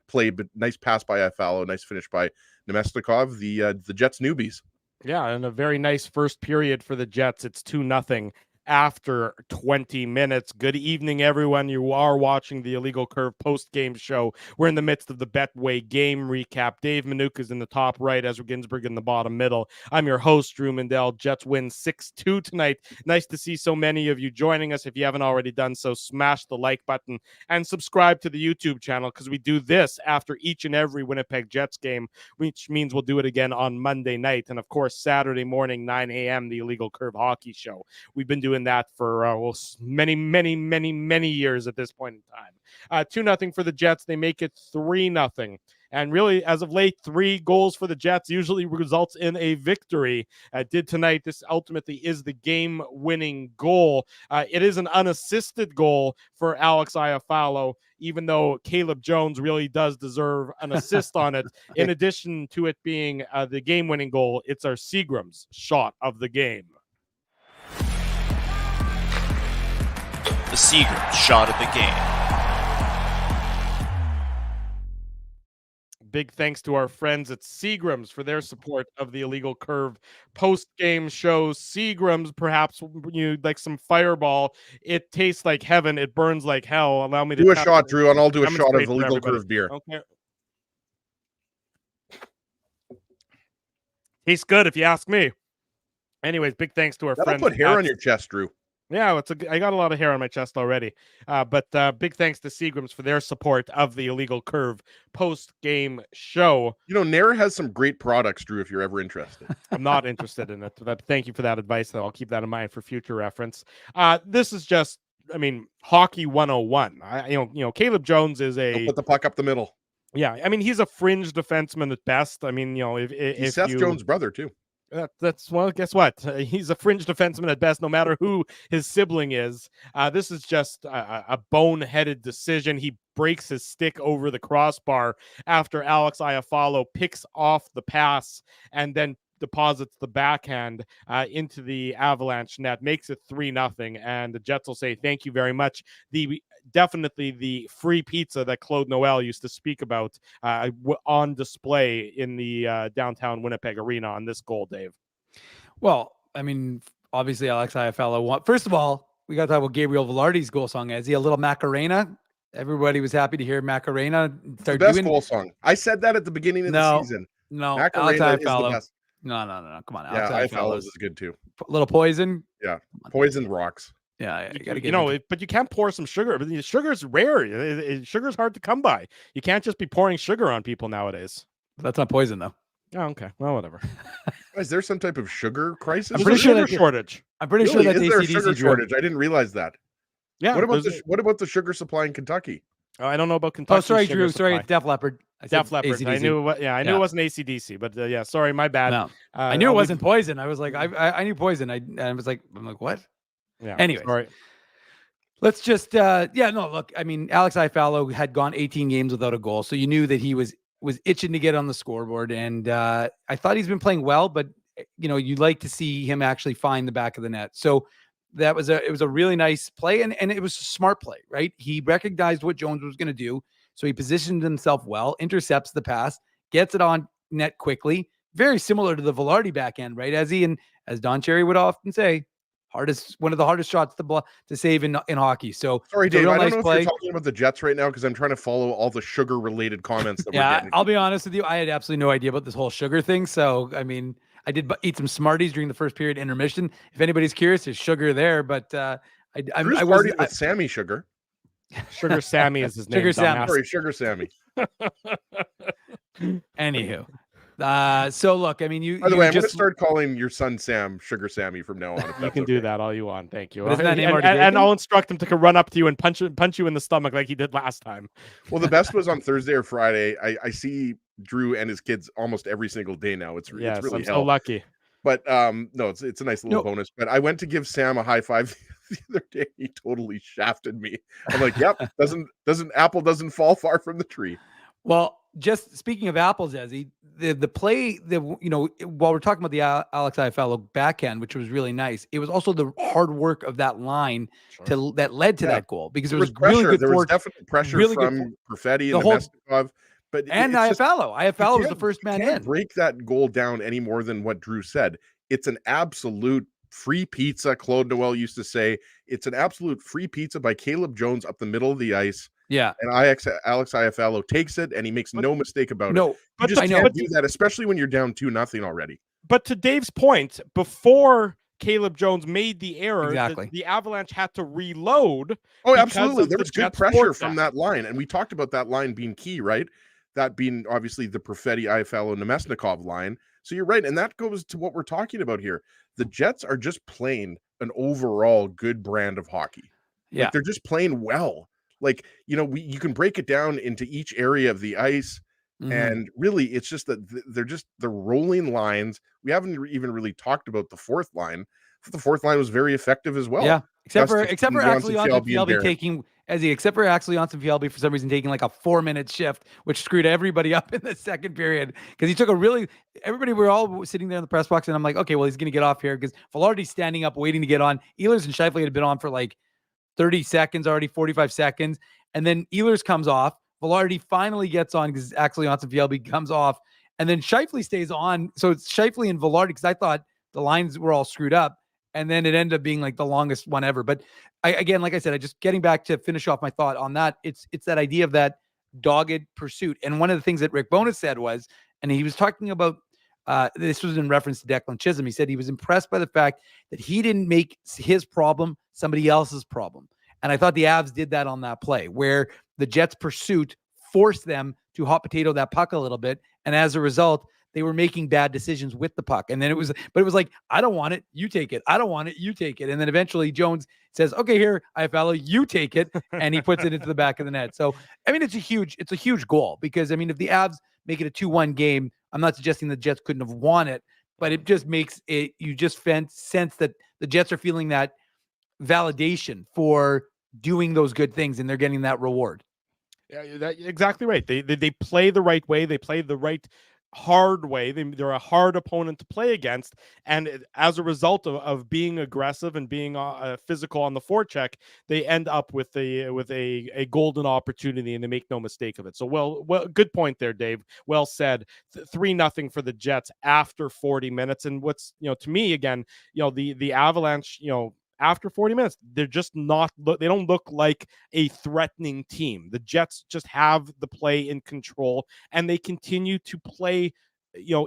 play, but nice pass by Iafallo, nice finish by Nemesnikov, the Jets newbies. Yeah, and a very nice first period for the Jets. It's 2-0 after 20 minutes. Good evening, everyone. You are watching the Illegal Curve post-game show. We're in the midst of the Betway game recap. Dave Minuk is in the top right, Ezra Ginsburg in the bottom middle. I'm your host, Drew Mandel. Jets win 6-2 tonight. Nice to see so many of you joining us. If you haven't already done so, smash the like button and subscribe to the YouTube channel, because we do this after each and every Winnipeg Jets game, which means we'll do it again on Monday night. And of course, Saturday morning, 9 a.m., the Illegal Curve hockey show. We've been doing doing that for many years at this point in time. 2-0 for the Jets. They make it 3-0. And really, as of late, 3 goals for the Jets usually results in a victory. Did tonight. This ultimately is the game-winning goal. It is an unassisted goal for Alex Iafallo, even though Caleb Jones really does deserve an assist on it. In addition to it being the game-winning goal, it's our Seagram's shot of the game. The Seagram's shot of the game. Big thanks to our friends at Seagram's for their support of the Illegal Curve post-game show. Seagram's, perhaps you like some Fireball. It tastes like heaven. It burns like hell. Allow me to do a shot, Drew, and I'll do a shot of demonstrate for Illegal everybody. Curve beer. Okay. Tastes good if you ask me. Anyways, big thanks to our That'll friends. put hair on your chest, Drew. Yeah, I got a lot of hair on my chest already. But big thanks to Seagram's for their support of the Illegal Curve post-game show. You know, Nair has some great products, Drew, if you're ever interested. I'm not interested in it. But thank you for that advice, though. I'll keep that in mind for future reference. This is just, hockey 101. Caleb Jones is He'll put the puck up the middle. Yeah, he's a fringe defenseman at best. If He's Seth Jones' brother, too. Well, guess what? He's a fringe defenseman at best, no matter who his sibling is. This is just a boneheaded decision. He breaks his stick over the crossbar after Alex Iafallo picks off the pass and then deposits the backhand into the Avalanche net, makes it 3-0, and the Jets will say thank you very much. Definitely the free pizza that Claude Noel used to speak about on display in the downtown Winnipeg arena on this goal, Dave. Well, obviously Alex Iafallo won. First of all, we got to talk about Gabriel Velarde's goal song. Is he a little Macarena? Everybody was happy to hear Macarena. The best goal song. I said that at the beginning of the season. No, Macarena is the best. No. Come on. Alex Iafallo's is good too. Little Poison. Yeah, Poison rocks. Yeah, you gotta get but you can't pour some sugar. Sugar's rare. Sugar's hard to come by. You can't just be pouring sugar on people nowadays. That's not poison, though. Oh, okay. Well, whatever. Is there some type of sugar crisis? I'm pretty sure there's shortage. I'm pretty sure that's is there a AC/DC sugar shortage. I didn't realize that. Yeah. What about the sugar supply in Kentucky? I don't know about Kentucky. Oh, sorry, Drew. Supply. Sorry, it's Def Leppard. Def Leppard. I knew. I knew it wasn't AC/DC, but yeah. Sorry, my bad. No, I knew it wasn't poison. I was like, I knew poison. I was like, what? Yeah. Anyway, sorry. Let's just look, Alex Iafallo had gone 18 games without a goal, so you knew that he was itching to get on the scoreboard, and I thought he's been playing well, but you'd like to see him actually find the back of the net. So it was a really nice play, and it was a smart play, right? He recognized what Jones was going to do, so he positioned himself well, intercepts the pass, gets it on net quickly, very similar to the Velarde backhand, right? As Don Cherry would often say, one of the hardest shots to save in hockey. So sorry, Dave. I don't know if you're talking about the Jets right now because I'm trying to follow all the sugar related comments that we're getting. I'll be honest with you. I had absolutely no idea about this whole sugar thing. So I did eat some Smarties during the first period intermission. If anybody's curious, there's sugar there. But I was with Sammy Sugar. Sugar Sammy is his name. Sugar Sammy. Sorry, Sugar Sammy. Anywho. So look, By the way, I'm going to start calling your son Sam Sugar Sammy from now on. You can do that all you want. Thank you. And I'll instruct him to run up to you and punch you in the stomach like he did last time. Well, the best was on Thursday or Friday. I see Drew and his kids almost every single day now. It's really I'm so lucky. But no, it's a nice little bonus. But I went to give Sam a high five the other day. He totally shafted me. I'm like, yep, apple doesn't fall far from the tree. Well, just speaking of apples, Ezzy, the play, while we're talking about the Alex Iafallo backhand, which was really nice, it was also the hard work of that line that led to that goal, because there was pressure. Really good there was definite pressure from Perfetti and Nemesnikov. And Iafallo. Iafallo was the first man in. Break that goal down any more than what Drew said. It's an absolute free pizza. Claude Noel used to say it's an absolute free pizza by Caleb Jones up the middle of the ice. Yeah. And Alex Iafallo takes it, and he makes no mistake about it. But you just can't do that, especially when you're down 2-0 already. But to Dave's point, before Caleb Jones made the error, the Avalanche had to reload. Oh, absolutely. There was good pressure from that line. And we talked about that line being key, right? That being obviously the Perfetti, Iafallo, Nemesnikov line. So you're right. And that goes to what we're talking about here. The Jets are just playing an overall good brand of hockey. Yeah. Like they're just playing well. Like, you can break it down into each area of the ice. And really, it's just that they're rolling lines. We haven't even really talked about the fourth line. The fourth line was very effective as well. Yeah, except for Gustafsson, actually Johnson, on Fjällby, and Barron. taking except for actually on Fjällby for some reason taking like a 4-minute shift, which screwed everybody up in the second period because he took everybody were all sitting there in the press box and I'm like, okay, well he's gonna get off here because Velarde's standing up waiting to get on. Ehlers and Scheifele had been on for like 30 seconds already, 45 seconds, and then Ehlers comes off. Velarde finally gets on because actually on Fjällby comes off, and then Scheifele stays on. So it's Scheifele and Velarde because I thought the lines were all screwed up. And then it ended up being like the longest one ever. But again, like I said, I just getting back to finish off my thought on that. It's that idea of that dogged pursuit. And one of the things that Rick Bowness said was, and he was talking about, this was in reference to Declan Chisholm. He said he was impressed by the fact that he didn't make his problem somebody else's problem. And I thought the Avs did that on that play where the Jets' pursuit forced them to hot potato that puck a little bit. And as a result, they were making bad decisions with the puck. And then it was like, I don't want it. You take it. I don't want it. You take it. And then eventually Jones says, okay, here, IFL, you take it. And he puts it into the back of the net. So, I mean, it's a huge goal because, I mean, if the Avs make it a 2-1 game, I'm not suggesting the Jets couldn't have won it, but it just makes it, you just sense that the Jets are feeling that validation for doing those good things and they're getting that reward. Yeah, that's exactly right. They play the right way. They play the right hard way. They're a hard opponent to play against, and as a result of being aggressive and being physical on the forecheck, they end up with a golden opportunity, and they make no mistake of it. So well, good point there, Dave. Well said. 3-0 for the Jets after 40 minutes, and what's to me again, the Avalanche, after 40 minutes, they're just they don't look like a threatening team. The Jets just have the play in control and they continue to play,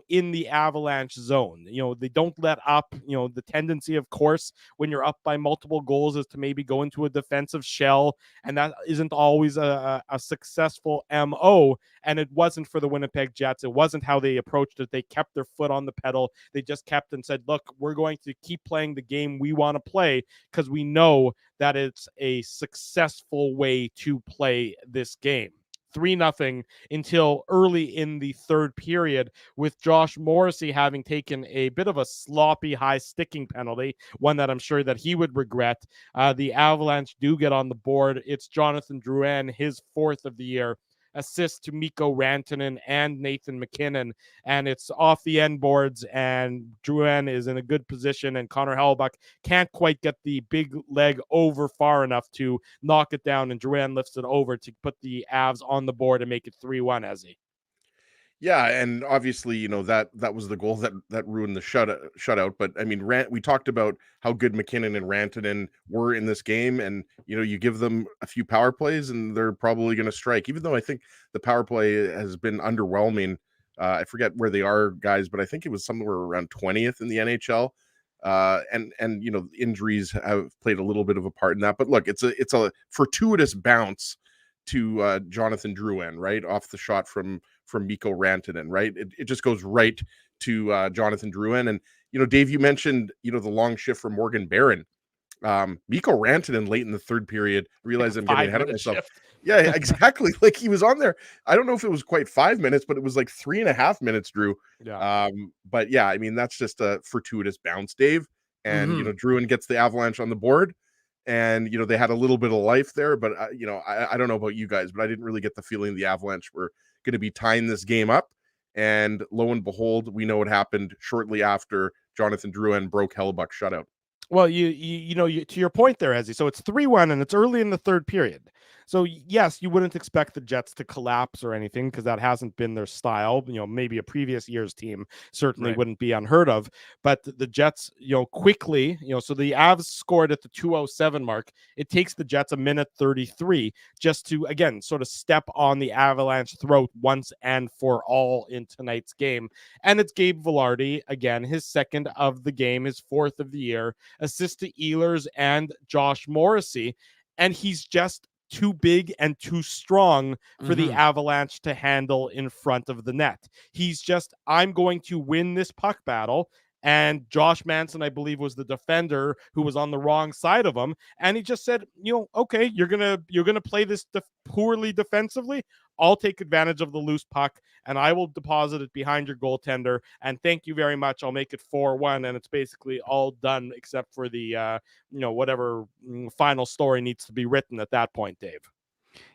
in the Avalanche zone. They don't let up. The tendency, of course, when you're up by multiple goals is to maybe go into a defensive shell, and that isn't always a successful MO. And it wasn't for the Winnipeg Jets. It wasn't how they approached it. They kept their foot on the pedal. They just kept and said, look, we're going to keep playing the game we want to play because we know that it's a successful way to play this game. 3-0 until early in the third period, with Josh Morrissey having taken a bit of a sloppy high sticking penalty, one that I'm sure that he would regret. The Avalanche do get on the board. It's Jonathan Drouin, his 4th of the year, assist to Mikko Rantanen and Nathan MacKinnon, and it's off the end boards, and Drouin is in a good position, and Connor Hellebuyck can't quite get the big leg over far enough to knock it down, and Drouin lifts it over to put the Avs on the board and make it 3-1, Ezzy. Yeah, and obviously, that was the goal that ruined the shutout. But I mean, we talked about how good McKinnon and Rantanen were in this game, and you give them a few power plays, and they're probably going to strike. Even though I think the power play has been underwhelming. I forget where they are, guys, but I think it was somewhere around 20th in the NHL. And injuries have played a little bit of a part in that. But look, it's a fortuitous bounce to Jonathan Drouin, right off the shot from Mikko Rantanen, right? It just goes right to Jonathan Drouin. And Dave, you mentioned the long shift from Morgan Barron. Mikko Rantanen late in the third period realized I'm getting ahead of myself. Shift. Yeah, exactly. Like he was on there. I don't know if it was quite 5 minutes, but it was like 3.5 minutes, Drew. Yeah. But yeah, I mean that's just a fortuitous bounce, Dave. And Drouin gets the Avalanche on the board. And, they had a little bit of life there, but, I don't know about you guys, but I didn't really get the feeling the Avalanche were going to be tying this game up. And lo and behold, we know what happened shortly after Jonathan Drouin broke Hellebuyck's shutout. Well, you to your point there, Ezzy. So it's 3-1 and it's early in the third period. So yes, you wouldn't expect the Jets to collapse or anything because that hasn't been their style. Maybe a previous year's team certainly wouldn't be unheard of. But the Jets, quickly, so the Avs scored at the 2:07 mark. It takes the Jets a minute 33 just to, again, sort of step on the Avalanche throat once and for all in tonight's game. And it's Gabe Vilardi, again, his 2nd of the game, his 4th of the year, assist to Ehlers and Josh Morrissey. And he's just too big and too strong for the Mhm. Avalanche to handle in front of the net. He's just, I'm going to win this puck battle. And Josh Manson, I believe, was the defender who was on the wrong side of him. And he just said, okay, you're gonna play this poorly defensively. I'll take advantage of the loose puck and I will deposit it behind your goaltender. And thank you very much. I'll make it 4-1, and it's basically all done except for the whatever final story needs to be written at that point, Dave.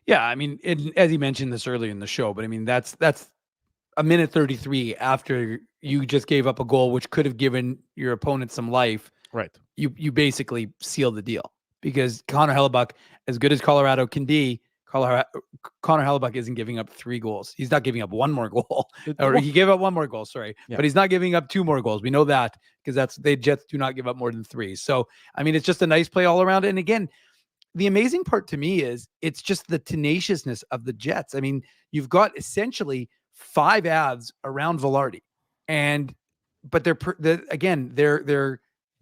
Yeah, I mean, as you mentioned this earlier in the show, but I mean that's a minute 33 after you just gave up a goal which could have given your opponent some life. Right. You basically seal the deal, because Connor Hellebuck, as good as Colorado can be, Connor Hellebuck isn't giving up 3 goals. He's not giving up one more goal. Or he gave up one more goal, sorry. Yeah. But he's not giving up 2 more goals. We know that, because the Jets do not give up more than 3. So, I mean, it's just a nice play all around. And again, the amazing part to me is it's just the tenaciousness of the Jets. I mean, you've got essentially 5 Avs around Velarde, but they're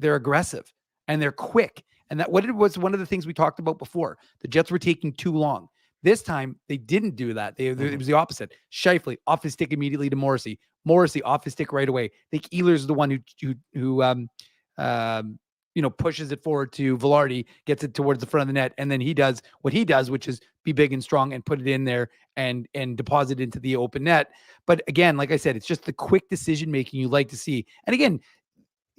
aggressive and they're quick. And that what it was one of the things we talked about before. The Jets were taking too long. This time they didn't do that. It was the opposite. Scheifele off his stick immediately to Morrissey. Morrissey off his stick right away. I think Ehlers is the one who pushes it forward to Velarde, gets it towards the front of the net, and then he does what he does, which is be big and strong and put it in there and deposit into the open net. But again, like I said, it's just the quick decision making you like to see. And again,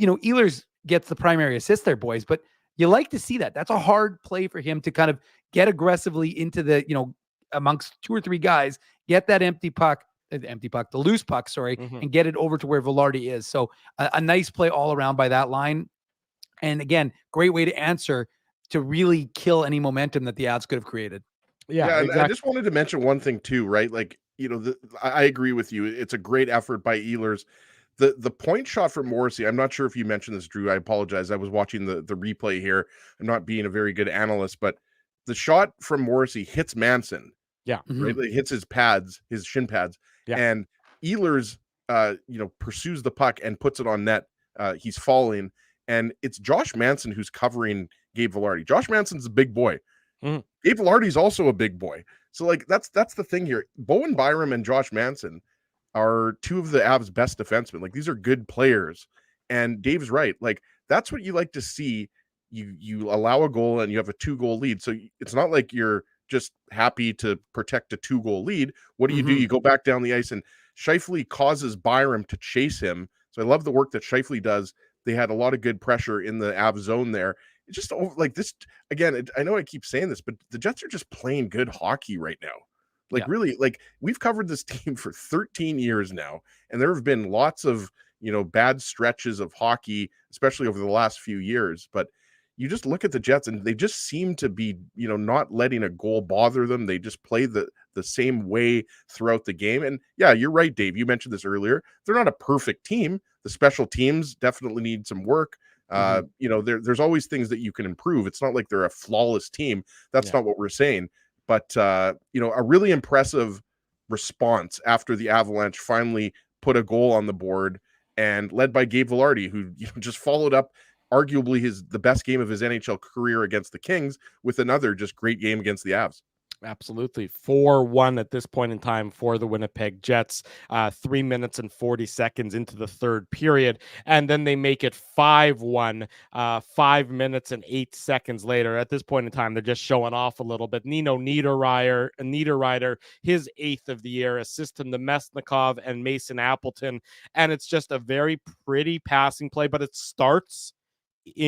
Ehlers gets the primary assist there, boys, but you like to see that. That's a hard play for him to kind of get aggressively into the, amongst 2 or 3 guys, get that the loose puck, and get it over to where Velarde is. So a nice play all around by that line. And again, great way to answer to really kill any momentum that the Avs could have created. Yeah, and exactly. I just wanted to mention one thing too, right? Like, I agree with you. It's a great effort by Ehlers. The point shot for Morrissey, I'm not sure if you mentioned this, Drew. I apologize. I was watching the replay here. I'm not being a very good analyst, but the shot from Morrissey hits Manson. Yeah. Right? It hits his pads, his shin pads. Yeah. And Ehlers, pursues the puck and puts it on net. He's falling. And it's Josh Manson who's covering Gabe Velarde. Josh Manson's a big boy. Mm-hmm. Gabe Velarde's also a big boy. So, like, that's the thing here. Bowen Byram and Josh Manson are 2 of the Avs' best defensemen. Like, these are good players. And Dave's right. Like, that's what you like to see. You allow a goal and you have a 2-goal lead. So it's not like you're just happy to protect a 2-goal lead. What do? You go back down the ice, and Scheifele causes Byram to chase him. So I love the work that Scheifele does. They had a lot of good pressure in the Avs zone there. It's just like this again. I know I keep saying this, but the Jets are just playing good hockey right now. Like, really, like, we've covered this team for 13 years now, and there have been lots of bad stretches of hockey, especially over the last few years. But you just look at the Jets, and they just seem to be not letting a goal bother them. They just play the same way throughout the game. And yeah, you're right, Dave. You mentioned this earlier. They're not a perfect team. The special teams definitely need some work. There's always things that you can improve. It's not like they're a flawless team. That's not what we're saying. But a really impressive response after the Avalanche finally put a goal on the board, and led by Gabe Velarde, who just followed up arguably the best game of his NHL career against the Kings with another just great game against the Avs. Absolutely. 4-1 at this point in time for the Winnipeg Jets, 3 minutes and 40 seconds into the third period. And then they make it 5-1, 5 minutes and 8 seconds later. At this point in time, they're just showing off a little bit. Nino Niederreiter, his 8th of the year, assist him to Mesnikov and Mason Appleton. And it's just a very pretty passing play, but it starts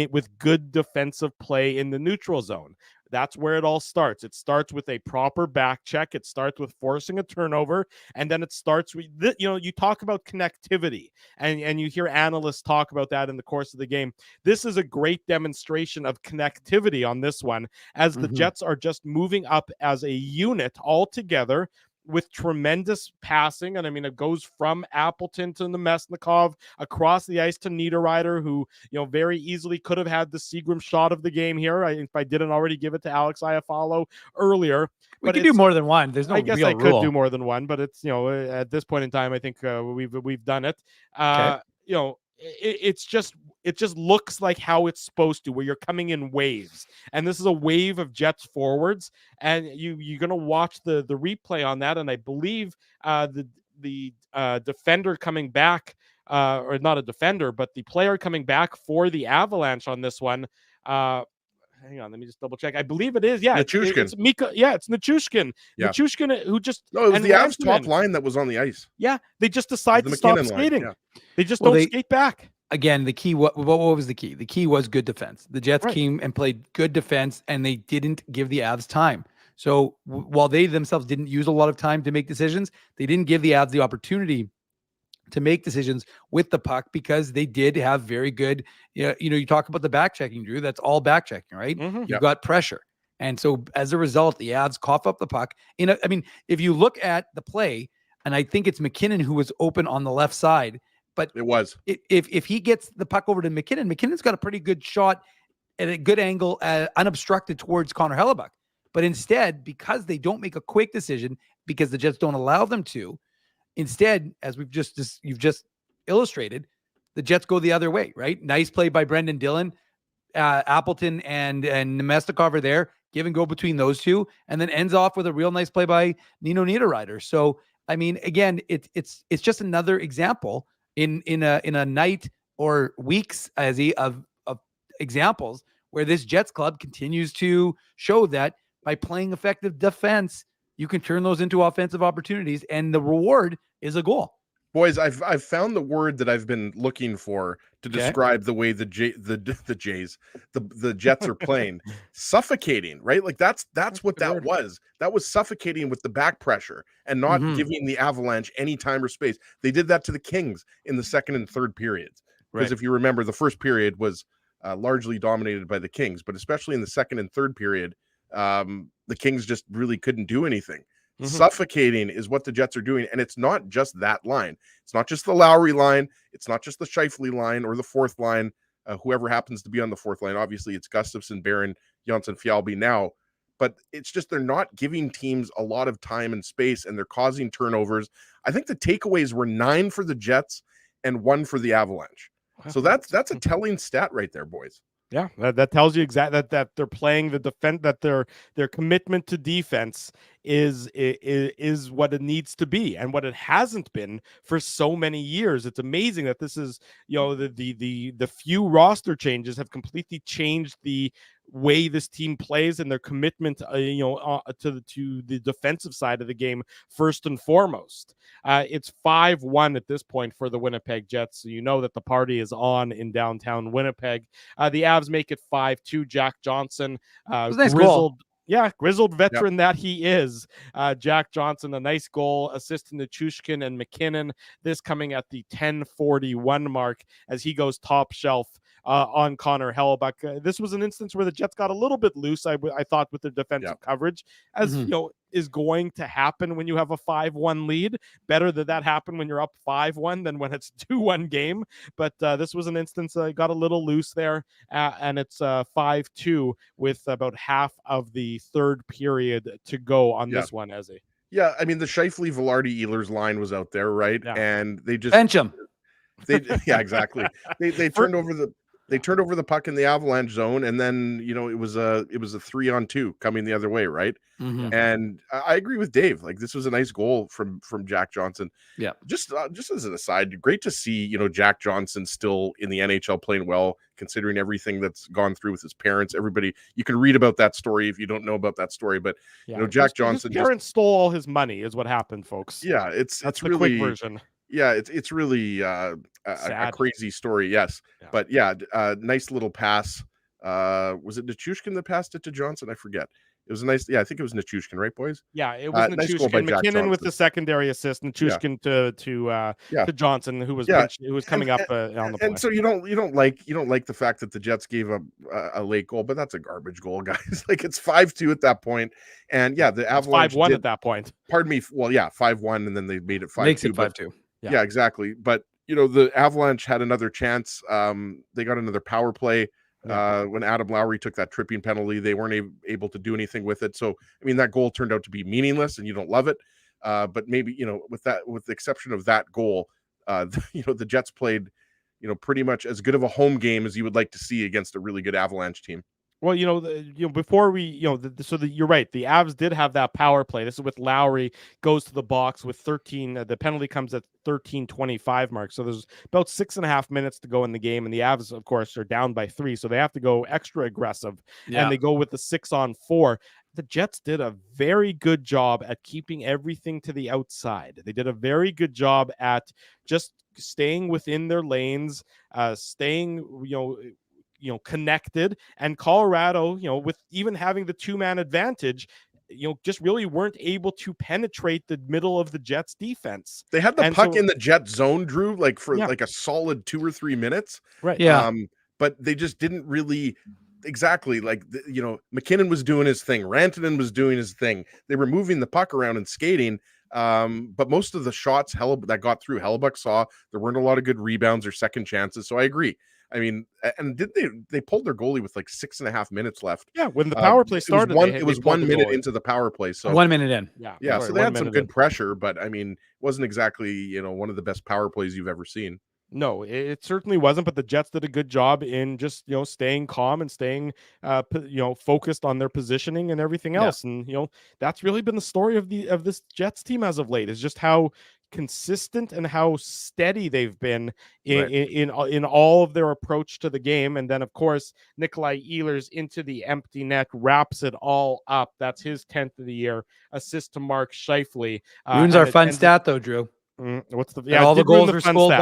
with good defensive play in the neutral zone. That's where it all starts. It starts with a proper back check. It starts with forcing a turnover. And then it starts with, you talk about connectivity, and you hear analysts talk about that in the course of the game. This is a great demonstration of connectivity on this one, as the Jets are just moving up as a unit all together, with tremendous passing. And I mean, it goes from Appleton to the Mesnikov, across the ice to Niederreiter, who, very easily could have had the Seagram shot of the game here. If I didn't already give it to Alex Iafallo earlier. We can do more than one. There's no I guess real I rule. could do more than one, but it's, at this point in time, I think we've done it. Okay. It's it just looks like how it's supposed to, where you're coming in waves. And this is a wave of Jets forwards. And you're going to watch the replay on that. And I believe the defender coming back, or not a defender, but the player coming back for the Avalanche on this one. Hang on, let me just double check. I believe it is. Yeah, it's Mika. Yeah, it's Nichushkin. Yeah. Nichushkin, who just it was the Avs top line that was on the ice. Yeah, they just decide to stop skating. Yeah. They just don't skate back. Again, the key. What was the key? The key was good defense. The Jets came and played good defense, and they didn't give the Avs time. So while they themselves didn't use a lot of time to make decisions, they didn't give the Avs the opportunity to make decisions with the puck, because they did have very good, you talk about the back checking, Drew, that's all back checking, right? Mm-hmm. You've got pressure. And so as a result, the Avs cough up the puck. If you look at the play, and I think it's McKinnon who was open on the left side, but it was, if he gets the puck over to McKinnon's got a pretty good shot at a good angle, unobstructed towards Connor Hellebuck. But instead, because they don't make a quick decision, because the Jets don't allow them to, instead, as you've just illustrated, the Jets go the other way, right? Nice play by Brendan Dillon, Appleton and Nemestikov are there, give and go between those two, and then ends off with a real nice play by Nino Niederreiter. So, again, it's just another example in a night or weeks of examples where this Jets club continues to show that by playing effective defense, you can turn those into offensive opportunities, and the reward is a goal. Boys, I've found the word that I've been looking for to describe the way the Jets are playing. Suffocating, right? Like that's what that was. That was suffocating with the back pressure and not giving the Avalanche any time or space. They did that to the Kings in the second and third periods. Because if you remember, the first period was largely dominated by the Kings, but especially in the second and third period, the Kings just really couldn't do anything. Suffocating is what the Jets are doing, and it's not just that line. It's not just the Lowry line. It's not just the Scheifele line or the fourth line, whoever happens to be on the fourth line. Obviously, it's Gustafsson, Barron, Janssen, Fjallby now, but it's just they're not giving teams a lot of time and space, and they're causing turnovers. I think the takeaways were 9 for the Jets and 1 for the Avalanche. So that's a telling stat right there, boys. Yeah, that tells you exactly that they're playing the defense, that their commitment to defense is what it needs to be and what it hasn't been for so many years. It's amazing that this is, the few roster changes have completely changed the way this team plays and their commitment, to the defensive side of the game first and foremost. It's 5-1 at this point for the Winnipeg Jets, so you know that the party is on in downtown Winnipeg. The Avs make it 5-2. Jack Johnson, nice grizzled. Yeah, grizzled veteran that he is. Jack Johnson, a nice goal, assisting Nichushkin and McKinnon. This coming at the 10:41 mark as he goes top shelf on Connor Hellebuck. This was an instance where the Jets got a little bit loose, I thought, with their defensive coverage, as is going to happen when you have a 5-1 lead. Better that happen when you're up 5-1 than when it's 2-1 game. But this was an instance got a little loose there, and it's 5-2 with about half of the third period to go on this one, Ezzy. Yeah, the Scheifele, Velarde, Ehlers line was out there, right? Yeah. And they just bench him. Yeah, exactly. They turned over the puck in the Avalanche zone, and then it was a 3-on-2 coming the other way, right? And I agree with Dave. Like, this was a nice goal from Jack Johnson. Yeah. Just as an aside, great to see Jack Johnson still in the NHL playing well, considering everything that's gone through with his parents. Everybody, you can read about that story if you don't know about that story. But Jack Johnson, his parents stole all his money, is what happened, folks. Yeah, that's the really quick version. Yeah, it's really a crazy story. Yes, but nice little pass. Was it Nichushkin that passed it to Johnson? I forget. It was a nice. Yeah, I think it was Nichushkin, right, boys? Yeah, it was Nichushkin. Nice McKinnon with the secondary assist. Nichushkin to Johnson, who was coming up on the play. And so you don't like the fact that the Jets gave up a late goal, but that's a garbage goal, guys. Like, it's 5-2 at that point, and the Avalanche 5-1 at that point. Pardon me. Well, 5-1, and then they made it 5-2. Makes it 5-2. Yeah, exactly. But the Avalanche had another chance. They got another power play. When Adam Lowry took that tripping penalty, they weren't able to do anything with it. So, that goal turned out to be meaningless, and you don't love it. But maybe, with the exception of that goal, the Jets played pretty much as good of a home game as you would like to see against a really good Avalanche team. Well, before we, you're right. The Avs did have that power play. This is with Lowry goes to the box with 13. The penalty comes at 13:25 mark. So there's about 6.5 minutes to go in the game, and the Avs, of course, are down by 3, so they have to go extra aggressive, and they go with the 6-on-4. The Jets did a very good job at keeping everything to the outside. They did a very good job at just staying within their lanes, staying, connected. And Colorado, with even having the 2-man advantage, just really weren't able to penetrate the middle of the Jets defense. They had the puck in the Jet zone, Drew, for like a solid 2 or 3 minutes. Right. Yeah. But they just didn't really exactly McKinnon was doing his thing. Rantanen was doing his thing. They were moving the puck around and skating. But most of the shots that got through, Hellebuck saw there weren't a lot of good rebounds or second chances. So I agree. I mean, and they pulled their goalie with like 6.5 minutes left? Yeah, when the power play started, it was 1 minute into the power play. So 1 minute in. Yeah. So they had some good pressure, but I mean, it wasn't exactly, one of the best power plays you've ever seen. No, it certainly wasn't, but the Jets did a good job in just, staying calm and staying, focused on their positioning and everything else. And, that's really been the story of this Jets team as of late, is just how consistent and how steady they've been in all of their approach to the game. And then, of course, Nikolai Ehlers into the empty net wraps it all up. That's his 10th of the year assist to Mark Scheifele. Runes our fun stat, though, Drew. What's the all the goals were scored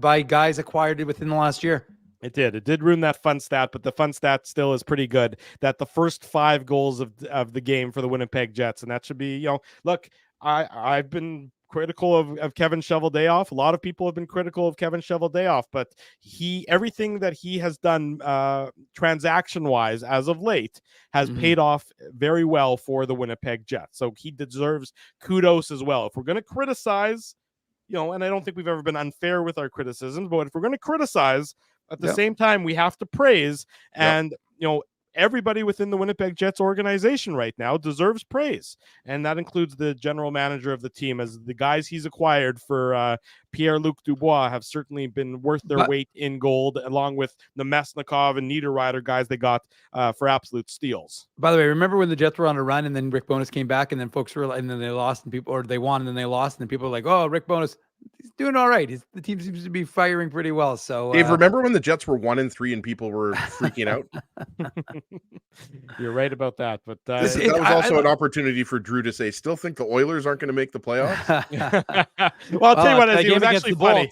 by guys acquired within the last year. It did ruin that fun stat, but the fun stat still is pretty good, that the first 5 goals of the game for the Winnipeg Jets, and that should be, look, I've been critical of Kevin Cheveldayoff. A lot of people have been critical of Kevin Cheveldayoff, but everything that he has done transaction wise as of late has paid off very well for the Winnipeg Jets. So he deserves kudos as well. If we're going to criticize, and I don't think we've ever been unfair with our criticisms, but if we're going to criticize, at the same time, we have to praise. And, everybody within the Winnipeg Jets organization right now deserves praise. And that includes the general manager of the team, as the guys he's acquired for Pierre-Luc Dubois have certainly been worth their weight in gold, along with Nemesnikov and Niederreiter, guys they got for absolute steals. By the way, remember when the Jets were on a run and then Rick Bowness came back and then folks were, and then they lost and people, or they won and then they lost and then people were like, oh, Rick Bowness, he's doing all right. The team seems to be firing pretty well. So Dave, remember when the Jets were 1-3 and people were freaking out? You're right about that. But that was also an opportunity for Drew to say, still think the Oilers aren't going to make the playoffs? Well, I'll tell you what, it was actually funny.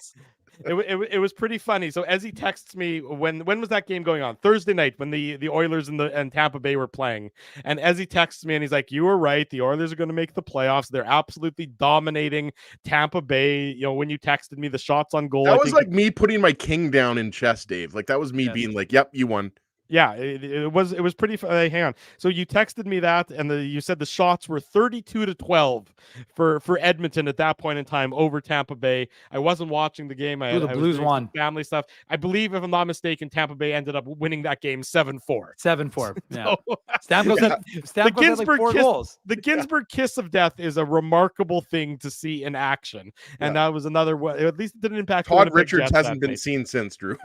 It was pretty funny. So as he texts me, when was that game going on? Thursday night, when the Oilers and Tampa Bay were playing. And as he texts me and he's like, you were right, the Oilers are going to make the playoffs. They're absolutely dominating Tampa Bay. When you texted me the shots on goal, that was like me putting my king down in chess, Dave. Like that was me being like, yep, you won. Yeah, it was pretty. Hang on. So you texted me that, and you said the shots were 32-12 for Edmonton at that point in time over Tampa Bay. I wasn't watching the game. The Blues won. Family stuff. I believe, if I'm not mistaken, Tampa Bay ended up winning that game 7-4. 7-4. Yeah. Stamkos had like 4 goals. The Ginsburg kiss of death is a remarkable thing to see in action, and that was another one. At least it didn't impact. Todd Richards hasn't been seen since, Drew.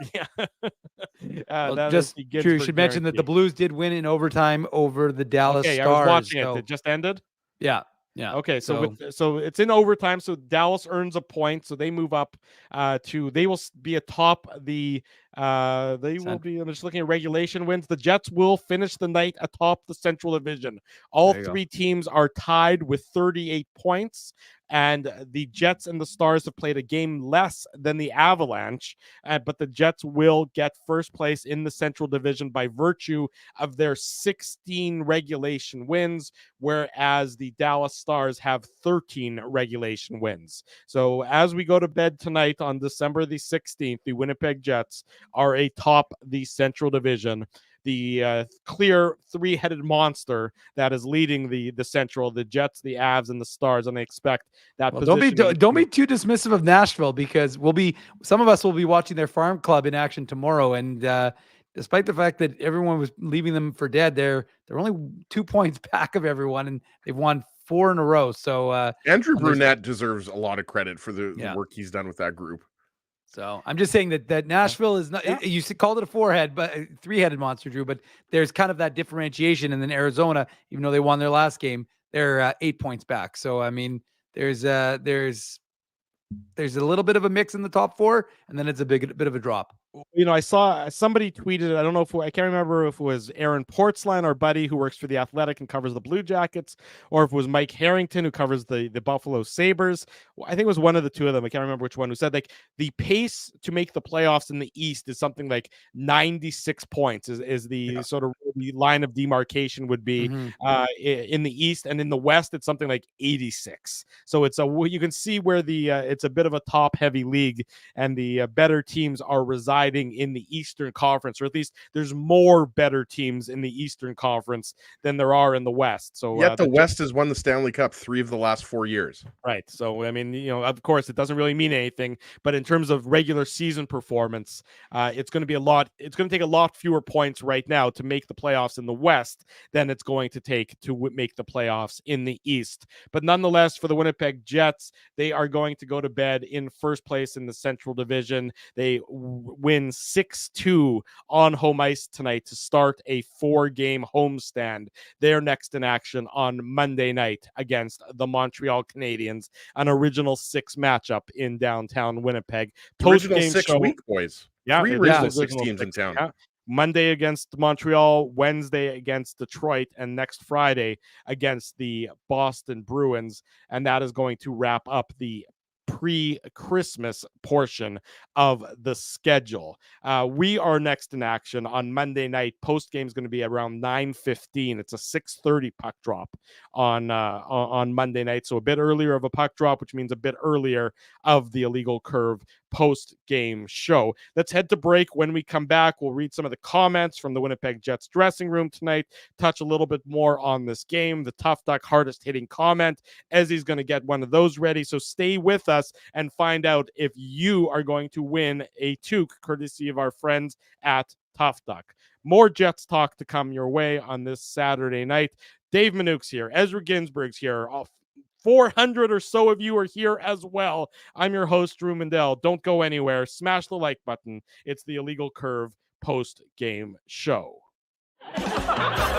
Yeah. Just true. Should mention that the Blues did win in overtime over the Dallas Stars. I was watching it. It just ended? Yeah. Okay, so it's in overtime. So Dallas earns a point, so they move up they will be atop the will be. I'm just looking at regulation wins. The Jets will finish the night atop the Central Division. All 3 teams are tied with 38 points. And the Jets and the Stars have played a game less than the Avalanche, but the Jets will get first place in the Central Division by virtue of their 16 regulation wins, whereas the Dallas Stars have 13 regulation wins. So as we go to bed tonight on December the 16th, the Winnipeg Jets are atop the Central Division. The clear 3-headed monster that is leading the Central, the Jets, the Avs, and the Stars, and I expect that. Well, don't be too dismissive of Nashville, because some of us will be watching their farm club in action tomorrow, and despite the fact that everyone was leaving them for dead, they're only 2 points back of everyone, and they've won 4 in a row. So Andrew Brunette deserves a lot of credit for the work he's done with that group. So I'm just saying that Nashville is not. You called it a three-headed monster, Drew. But there's kind of that differentiation, and then Arizona, even though they won their last game, they're 8 points back. So I mean, there's a little bit of a mix in the top four, and then it's a bit of a drop. You know, I saw somebody tweeted it. I don't know I can't remember if it was Aaron Portzline, our buddy who works for The Athletic and covers the Blue Jackets, or if it was Mike Harrington who covers the Buffalo Sabres. I think it was one of the two of them. I can't remember which one, who said like the pace to make the playoffs in the East is something like 96 points is the sort of the line of demarcation would be in the East, and in the West it's something like 86. So you can see where it's a bit of a top heavy league, and the better teams are residing in the Eastern Conference, or at least there's more better teams in the Eastern Conference than there are in the West. So yet the West has won the Stanley Cup 3 of the last 4 years. Right. So I mean, you know, of course it doesn't really mean anything, but in terms of regular season performance, it's going to take a lot fewer points right now to make the playoffs in the West than it's going to take to make the playoffs in the East. But nonetheless, for the Winnipeg Jets, they are going to go to bed in first place in the Central Division. They win 6-2 on home ice tonight to start a 4-game homestand. They're next in action on Monday night against the Montreal Canadiens, an original 6 matchup in downtown Winnipeg. Original 6 week, boys. Yeah, 3 original 6 teams in town. Yeah. Monday against Montreal, Wednesday against Detroit, and next Friday against the Boston Bruins. And that is going to wrap up the pre-Christmas portion of the schedule. We are next in action on Monday night. Post game is going to be around 9:15. It's a 6:30 puck drop on Monday night, so a bit earlier of a puck drop, which means a bit earlier of the Illegal Curve post-game show. Let's head to break. When we come back, we'll read some of the comments from the Winnipeg Jets dressing room tonight, touch a little bit more on this game, the Tough Duck hardest hitting comment. Ezzy's going to get one of those ready, so stay with us and find out if you are going to win a toque courtesy of our friends at Tough Duck. More Jets talk to come your way on this Saturday night. Dave Manouk's here. Ezra Ginsburg's here. 400 or so of you are here as well. I'm your host, Drew Mandel. Don't go anywhere. Smash the like button. It's the Illegal Curve post-game show.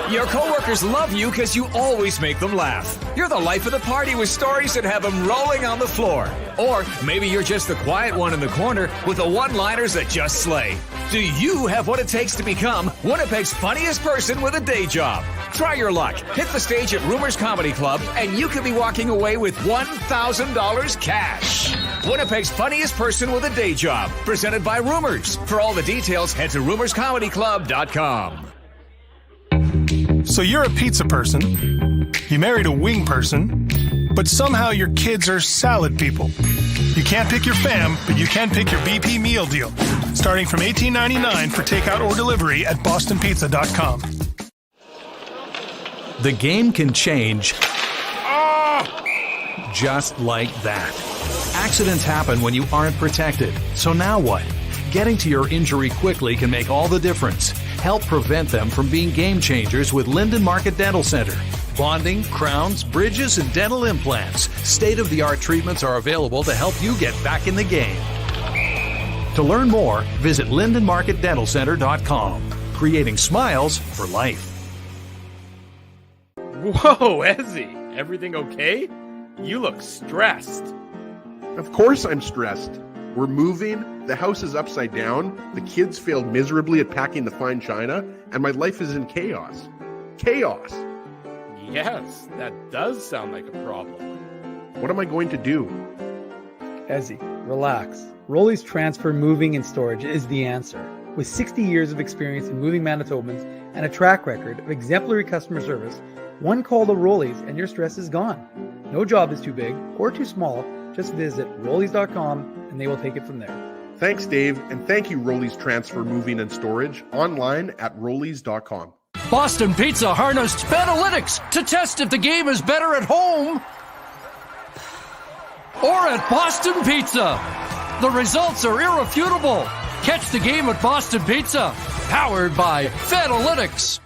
Your coworkers love you because you always make them laugh. You're the life of the party with stories that have them rolling on the floor. Or maybe you're just the quiet one in the corner with the one-liners that just slay. Do you have what it takes to become Winnipeg's funniest person with a day job? Try your luck. Hit the stage at Rumors Comedy Club, and you could be walking away with $1,000 cash. Winnipeg's funniest person with a day job, presented by Rumors. For all the details, head to rumorscomedyclub.com. So you're a pizza person, you married a wing person, but somehow your kids are salad people. You can't pick your fam, but you can pick your BP meal deal, starting from $18.99 for takeout or delivery at bostonpizza.com. The game can change just like that. Accidents happen when you aren't protected. So now what? Getting to your injury quickly can make all the difference. Help prevent them from being game changers with Linden Market Dental Center. Bonding, crowns, bridges, and dental implants. State-of-the-art treatments are available to help you get back in the game. To learn more, visit lindenmarketdentalcenter.com. Creating smiles for life. Whoa, Ezzy, everything okay? You look stressed. Of course I'm stressed. We're moving, the house is upside down, the kids failed miserably at packing the fine china, and my life is in chaos. Chaos! Yes, that does sound like a problem. What am I going to do? Ezzy, relax. Rolly's Transfer Moving and Storage is the answer. With 60 years of experience in moving Manitobans and a track record of exemplary customer service, one call to Rolly's and your stress is gone. No job is too big or too small. Just visit Rollies.com and they will take it from there. Thanks, Dave, and thank you, Rollies Transfer Moving and Storage, online at Rollies.com. Boston Pizza harnessed Fanalytics to test if the game is better at home or at Boston Pizza. The results are irrefutable. Catch the game at Boston Pizza, powered by Fanalytics.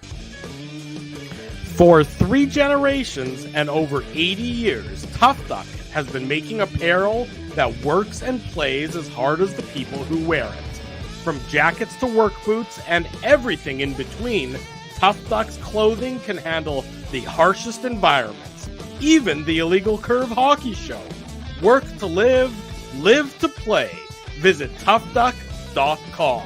For 3 generations and over 80 years, Tough Duck has been making apparel that works and plays as hard as the people who wear it. From jackets to work boots and everything in between, Tough Duck's clothing can handle the harshest environments, even the Illegal Curve hockey show. Work to live, live to play. Visit toughduck.com.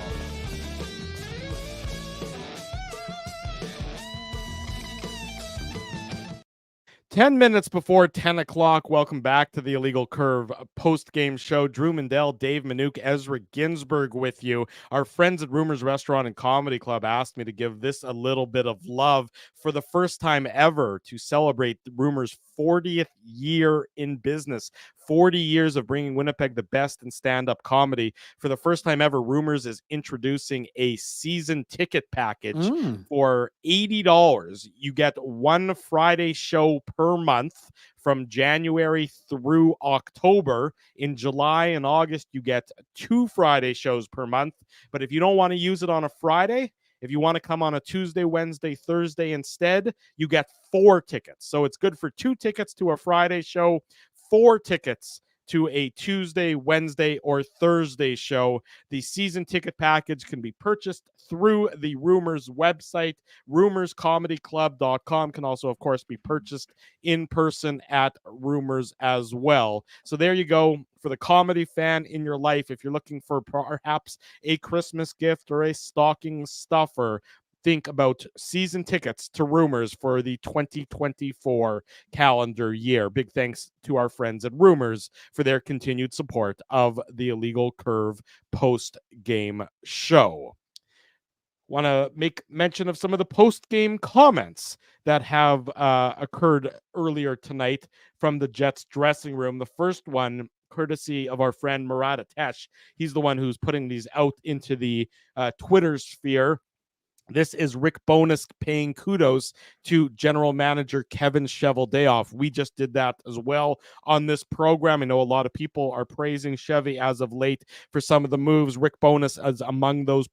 10 minutes before 10 o'clock, welcome back to the Illegal Curve post-game show. Drew Mandel, Dave Manouk, Ezra Ginsburg with you. Our friends at Rumors Restaurant and Comedy Club asked me to give this a little bit of love for the first time ever to celebrate Rumors' 40th year in business. 40 years of bringing Winnipeg the best in stand-up comedy. For the first time ever, Rumors is introducing a season ticket package for $80. You get one Friday show per month from January through October. In July and August, you get 2 Friday shows per month. But if you don't want to use it on a Friday, if you want to come on a Tuesday, Wednesday, Thursday instead, you get 4 tickets. So it's good for 2 tickets to a Friday show, 4 tickets to a Tuesday, Wednesday, or Thursday show. The season ticket package can be purchased through the Rumors website. RumorsComedyClub.com can also, of course, be purchased in person at Rumors as well. So there you go. For the comedy fan in your life, if you're looking for perhaps a Christmas gift or a stocking stuffer, think about season tickets to Rumors for the 2024 calendar year. Big thanks to our friends at Rumors for their continued support of the Illegal Curve post-game show. Want to make mention of some of the post-game comments that have occurred earlier tonight from the Jets dressing room. The first one, courtesy of our friend Murat Atesh. He's the one who's putting these out into the Twitter sphere. This is Rick Bowness paying kudos to General Manager Kevin Cheveldayoff. We just did that as well on this program. I know a lot of people are praising Chevy as of late for some of the moves. Rick Bowness is among those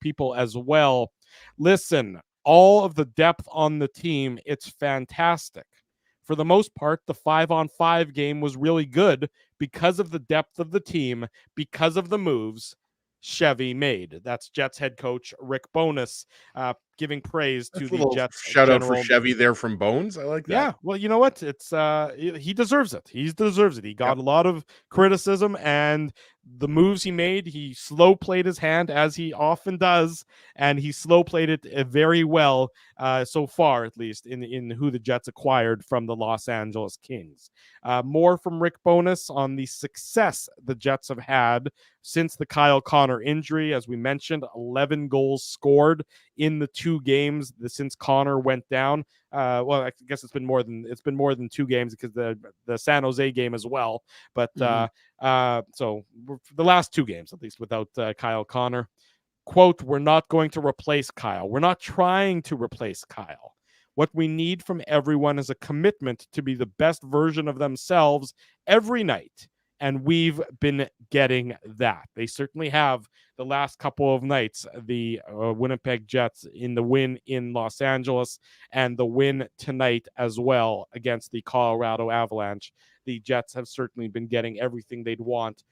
people as well. Listen, all of the depth on the team, it's fantastic. For the most part, the 5-on-5 game was really good because of the depth of the team, because of the moves Chevy made. That's Jets head coach Rick Bowness giving praise to the Jets. Shout out for Chevy there from Bones. I like that. Yeah, well, you know what? It's he deserves it. He deserves it. He got a lot of criticism, and the moves he made, he slow played his hand as he often does, and he slow played it very well so far, at least in who the Jets acquired from the Los Angeles Kings. More from Rick Bowness on the success the Jets have had since the Kyle Connor injury. As we mentioned, 11 goals scored in the 2 games since Connor went down. Well, I guess it's been more than 2 games because the San Jose game as well. But so for the last 2 games, at least without Kyle Connor. Quote, "We're not going to replace Kyle. We're not trying to replace Kyle. What we need from everyone is a commitment to be the best version of themselves every night. And we've been getting that." They certainly have the last couple of nights, the Winnipeg Jets in the win in Los Angeles and the win tonight as well against the Colorado Avalanche. The Jets have certainly been getting everything they'd want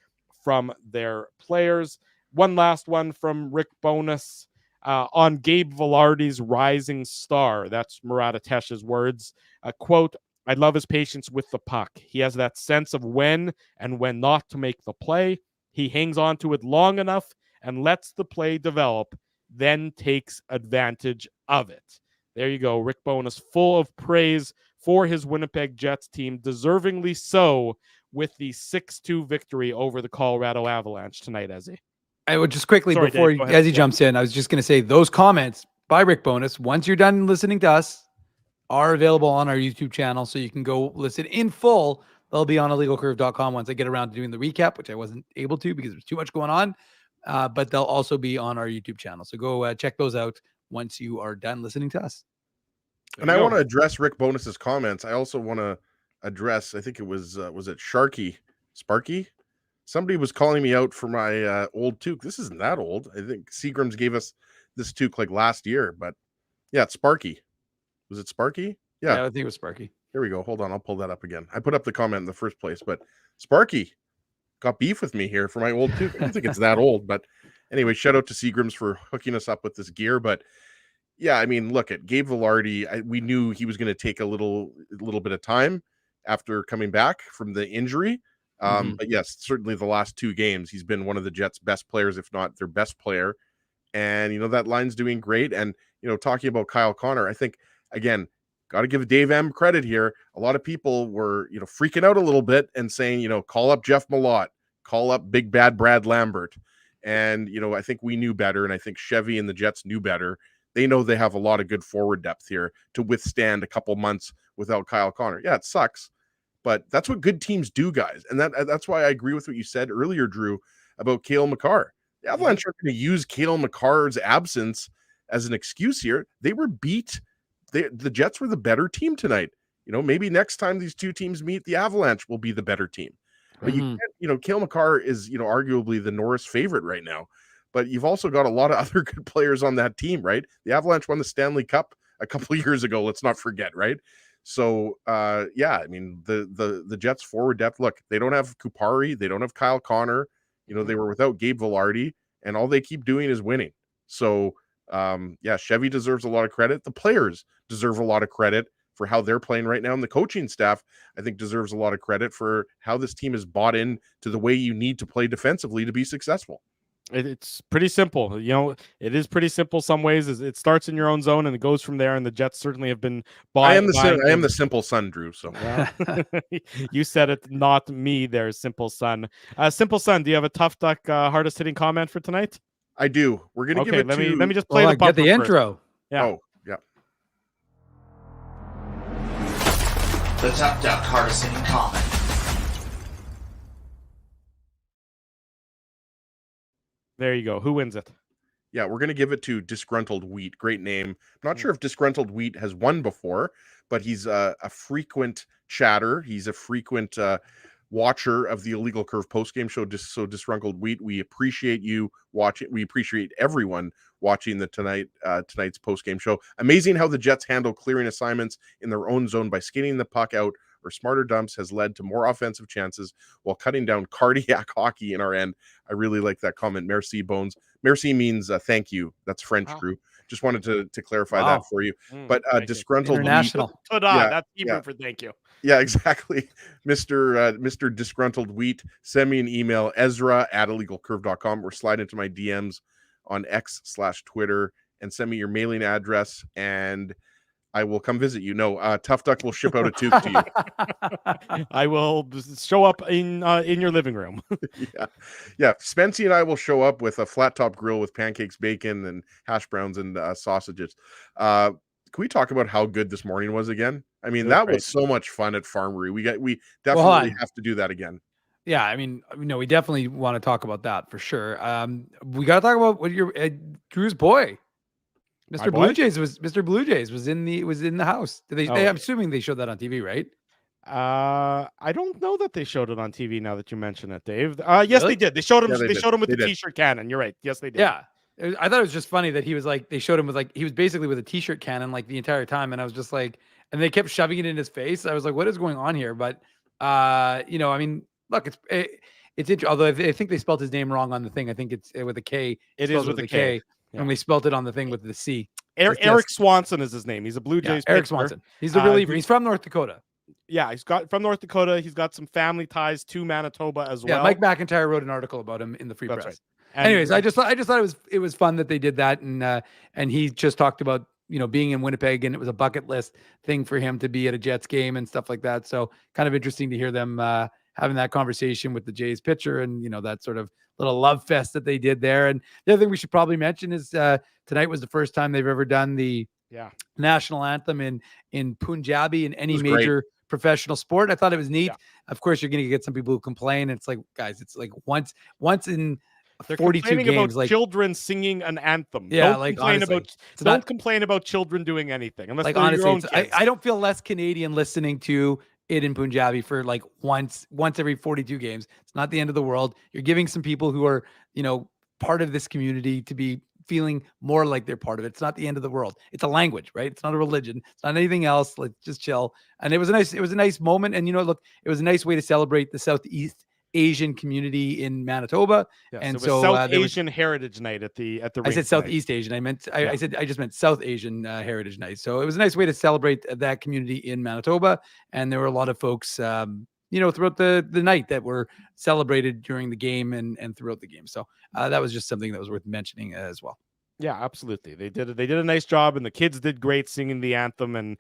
from their players. One last one from Rick Bowness on Gabe Velarde's rising star. That's Murat Atesh's words. Quote, "I love his patience with the puck. He has that sense of when and when not to make the play. He hangs on to it long enough and lets the play develop, then takes advantage of it." There you go. Rick Bowness full of praise for his Winnipeg Jets team, deservingly so, with the 6-2 victory over the Colorado Avalanche tonight, Ezzy. I would just quickly, Sorry, before Dave, as he jumps in, I was just going to say those comments by Rick Bowness, once you're done listening to us, are available on our YouTube channel. So you can go listen in full. They'll be on illegalcurve.com once I get around to doing the recap, which I wasn't able to because there's too much going on. But they'll also be on our YouTube channel. So go check those out once you are done listening to us. And I want to address Rick Bowness's comments. I also want to address, I think it was it Sparky? Somebody was calling me out for my old toque. This isn't that old. I think Seagram's gave us this toque like last year, but yeah, it's Sparky. Was it Sparky? Yeah, I think it was Sparky. Here we go. Hold on. I'll pull that up again. I put up the comment in the first place, but Sparky got beef with me here for my old tooth. I don't think it's that old, but anyway, shout out to Seagrams for hooking us up with this gear. But yeah, I mean, look at Gabe Vilardi. We knew he was going to take a little bit of time after coming back from the injury. But yes, certainly the last 2 games, he's been one of the Jets' best players, if not their best player. And, that line's doing great. And, talking about Kyle Connor, I think, again, got to give Dave M credit here. A lot of people were, freaking out a little bit and saying, call up Jeff Malott, call up big bad Brad Lambert. And, I think we knew better. And I think Chevy and the Jets knew better. They know they have a lot of good forward depth here to withstand a couple months without Kyle Connor. Yeah, it sucks, but that's what good teams do, guys. And that's why I agree with what you said earlier, Drew, about Cale Makar. The Avalanche aren't going to use Cale Makar's absence as an excuse here. They were beat. The Jets were the better team tonight. Maybe next time these 2 teams meet, the Avalanche will be the better team. But you can't, Cale Makar is, arguably the Norris favorite right now. But you've also got a lot of other good players on that team, right? The Avalanche won the Stanley Cup a couple of years ago. Let's not forget, right? So, yeah, I mean, the Jets forward depth, look, they don't have Kupari. They don't have Kyle Connor. They were without Gabe Vilardi, and all they keep doing is winning. So, yeah, Chevy deserves a lot of credit. The players deserve a lot of credit for how they're playing right now. And the coaching staff, I think, deserves a lot of credit for how this team is bought in to the way you need to play defensively to be successful. It's pretty simple. It is pretty simple some ways. It starts in your own zone and it goes from there. And the Jets certainly have been I am the simple son, Drew. So you said it, not me there, simple son. Simple son, do you have a Tough Duck hardest hitting comment for tonight? I do. We're going to give it to... Let me just play get the intro. Yeah. Oh, yeah. The Tough Duck hardest hitting comment. There you go. Who wins it? Yeah, we're going to give it to Disgruntled Wheat. Great name. I'm not sure if Disgruntled Wheat has won before, but he's a frequent chatter. He's a frequent watcher of the Illegal Curve postgame show. So Disgruntled Wheat, we appreciate you watching. We appreciate everyone watching the tonight's postgame show. Amazing how the Jets handle clearing assignments in their own zone by skating the puck out or smarter dumps has led to more offensive chances while cutting down cardiac hockey in our end. I really like that comment. Merci, Bones. Merci means thank you. That's French, Drew. Just wanted to clarify that for you. But Disgruntled International. Wheat, that's Hebrew for thank you. Yeah, exactly. Mr. Disgruntled Wheat, send me an email, Ezra@illegalcurve.com, or slide into my DMs on X/Twitter and send me your mailing address, and I will come visit you. No, Tough Duck will ship out a tube to you. I will show up in your living room. Yeah. Spency and I will show up with a flat top grill with pancakes, bacon, and hash browns and sausages. Can we talk about how good this morning was again? I mean, that was so much fun at Farmery. We definitely have to do that again. Yeah, I mean, we definitely want to talk about that for sure. We got to talk about what your Drew's boy. Mr. Blue Jays was in the house. Did they? I'm assuming they showed that on TV, right? I don't know that they showed it on TV. Now that you mention it, Dave. Yes, really? They did. They showed him. They showed him with the T-shirt cannon. You're right. Yes, they did. Yeah, I thought it was just funny that he was like, they showed him with like, he was basically with a T-shirt cannon like the entire time, and I was just like, and they kept shoving it in his face. I was like, what is going on here? But I mean, look, it's although I think they spelled his name wrong on the thing. I think it's with a K. It is with a K. Yeah. And we spelled it on the thing with the C. Eric Swanson is his name. He's a Blue Jays pitcher. Eric Swanson. He's the reliever. He's from North Dakota. Yeah, he's from North Dakota. He's got some family ties to Manitoba as well. Yeah, Mike McIntyre wrote an article about him in the Free Press. Right. Anyways, I just thought it was fun that they did that, and he just talked about being in Winnipeg, and it was a bucket list thing for him to be at a Jets game and stuff like that. So kind of interesting to hear them having that conversation with the Jays pitcher, and that sort of little love fest that they did there. And the other thing we should probably mention is tonight was the first time they've ever done the national anthem in Punjabi in any major professional sport. I thought it was neat. Yeah. Of course, you're going to get some people who complain. It's like, guys, it's like once in they're 42 games, about like children singing an anthem. Yeah, don't complain about children doing anything unless like they're honestly, your own kids. I don't feel less Canadian listening to it in Punjabi for like once every 42 games. It's not the end of the world. You're giving some people who are part of this community to be feeling more like they're part of it. It's not the end of the world. It's a language, right? It's not a religion. It's not anything else. Like, just chill. And it was a nice moment. And look, it was a nice way to celebrate the Southeast Asian community in Manitoba. Yes, and it was so South Asian Heritage Night at the I said Southeast Asian. I just meant South Asian Heritage Night. So it was a nice way to celebrate that community in Manitoba. And there were a lot of folks, throughout the night that were celebrated during the game and throughout the game. So that was just something that was worth mentioning as well. Yeah, absolutely. They did a nice job, and the kids did great singing the anthem, and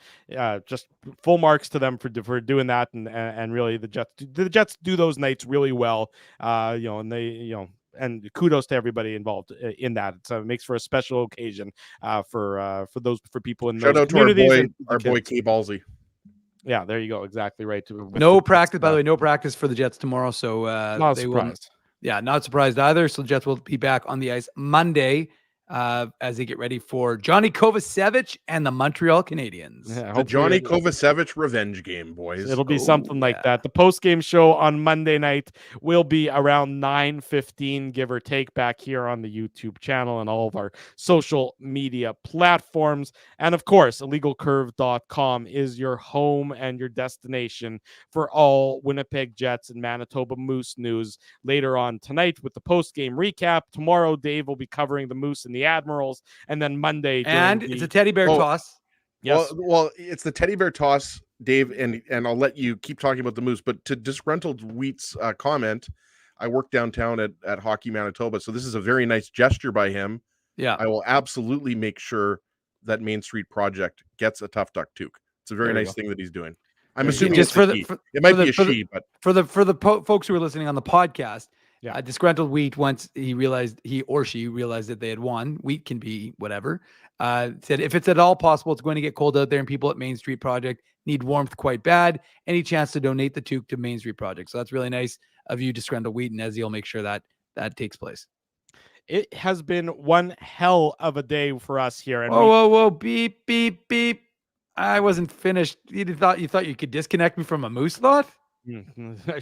just full marks to them for doing that. And really, the Jets do those nights really well. And they and kudos to everybody involved in that. It makes for a special occasion for people in Shout those out to communities. our boy K Ballsy. Yeah, there you go. Exactly right. No practice, by the way, no practice for the Jets tomorrow. So not surprised. Not surprised either. So the Jets will be back on the ice Monday as they get ready for Johnny Kovacevic and the Montreal Canadiens. Yeah, the Johnny Kovacevic revenge game, boys. It'll be something like that. The post-game show on Monday night will be around 9:15, give or take, back here on the YouTube channel and all of our social media platforms. And of course, illegalcurve.com is your home and your destination for all Winnipeg Jets and Manitoba Moose news later on tonight with the post-game recap. Tomorrow, Dave will be covering the Moose and the Admirals, and then Monday it's a teddy bear toss. Yes. Well, it's the teddy bear toss, Dave, and I'll let you keep talking about the Moose. But to Disgruntled Wheat's comment, I work downtown at Hockey Manitoba, so this is a very nice gesture by him. Yeah, I will absolutely make sure that Main Street Project gets a Tough Duck toque. It's a very nice thing that he's doing. I'm assuming just it might be a she, but for the folks who are listening on the podcast. Yeah, Disgruntled Wheat, once he or she realized that they had won, wheat can be whatever, said if it's at all possible, it's going to get cold out there and people at Main Street Project need warmth quite bad. Any chance to donate the toque to Main Street Project. So that's really nice of you, Disgruntled Wheat, and Ezzy will make sure that takes place. It has been one hell of a day for us here. And whoa, beep, beep, beep. I wasn't finished. You thought you could disconnect me from a Moose thought? No,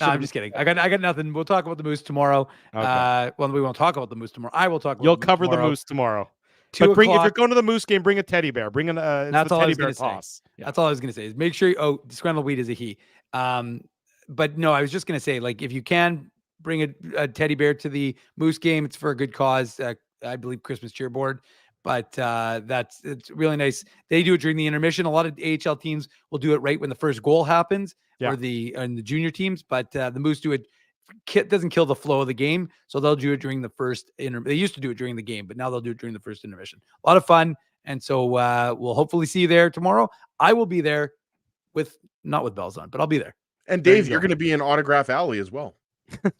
I'm just kidding. I got nothing. We'll talk about the Moose tomorrow. Okay. We won't talk about the Moose tomorrow. I will talk about You'll cover the Moose tomorrow. But if you're going to the Moose game, bring a teddy bear. Bring that's all teddy bear toss. Yeah. That's all I was going to say is make sure Disgruntled Wheat is a he. But no, I was just going to say, like, if you can bring a teddy bear to the Moose game, it's for a good cause. I believe Christmas cheerboard. But it's really nice. They do it during the intermission. A lot of AHL teams will do it right when the first goal happens, or the junior teams. But the Moose do it. It doesn't kill the flow of the game, so they'll do it during the first They used to do it during the game, but now they'll do it during the first intermission. A lot of fun, and so we'll hopefully see you there tomorrow. I will be there not with bells on, but I'll be there. And Dave, you're going to be in Autograph Alley as well.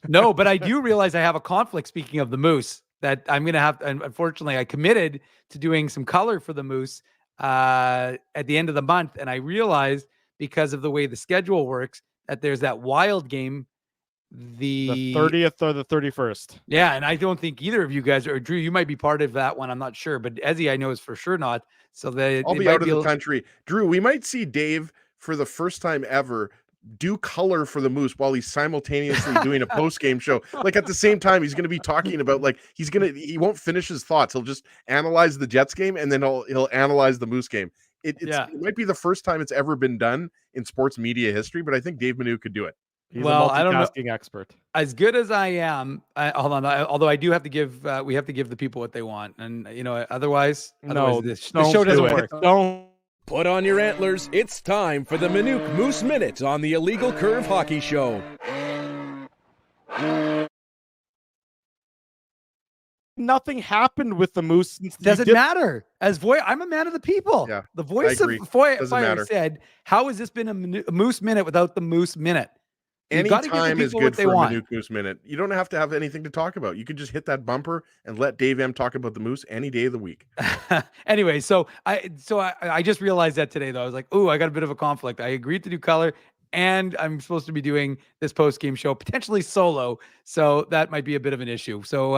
No, but I do realize I have a conflict. Speaking of the Moose, that I'm going to have, and unfortunately I committed to doing some color for the Moose at the end of the month. And I realized because of the way the schedule works that there's that wild game, the 30th or the 31st. Yeah. And I don't think either of you guys or Drew, you might be part of that one. I'm not sure, but Ezzy, I know is for sure not. So I'll be out of the country. Drew, we might see Dave for the first time ever do color for the Moose while he's simultaneously doing a post-game show. Like at the same time, he's going to be talking about, like, he won't finish his thoughts. He'll just analyze the Jets game and then he'll analyze the Moose game. It might be the first time it's ever been done in sports media history, but I think Dave Manu could do it. He's a multitasking expert. As good as I am, hold on. Although I do have to give, we have to give the people what they want, and otherwise this show doesn't work. Don't. Put on your antlers. It's time for the Minute Moose Minute on the Illegal Curve Hockey Show. Nothing happened with the Moose. Doesn't matter. I'm a man of the people. Yeah, the voice of Fire said, "How has this been a Moose Minute without the Moose Minute?" Any time is good for a Minute Moose Minute. You don't have to have anything to talk about. You could just hit that bumper and let Dave M talk about the Moose any day of the week. Anyway, so I just realized that today, though. I was like, "Ooh, I got a bit of a conflict." I agreed to do color, and I'm supposed to be doing this post-game show, potentially solo. So that might be a bit of an issue. So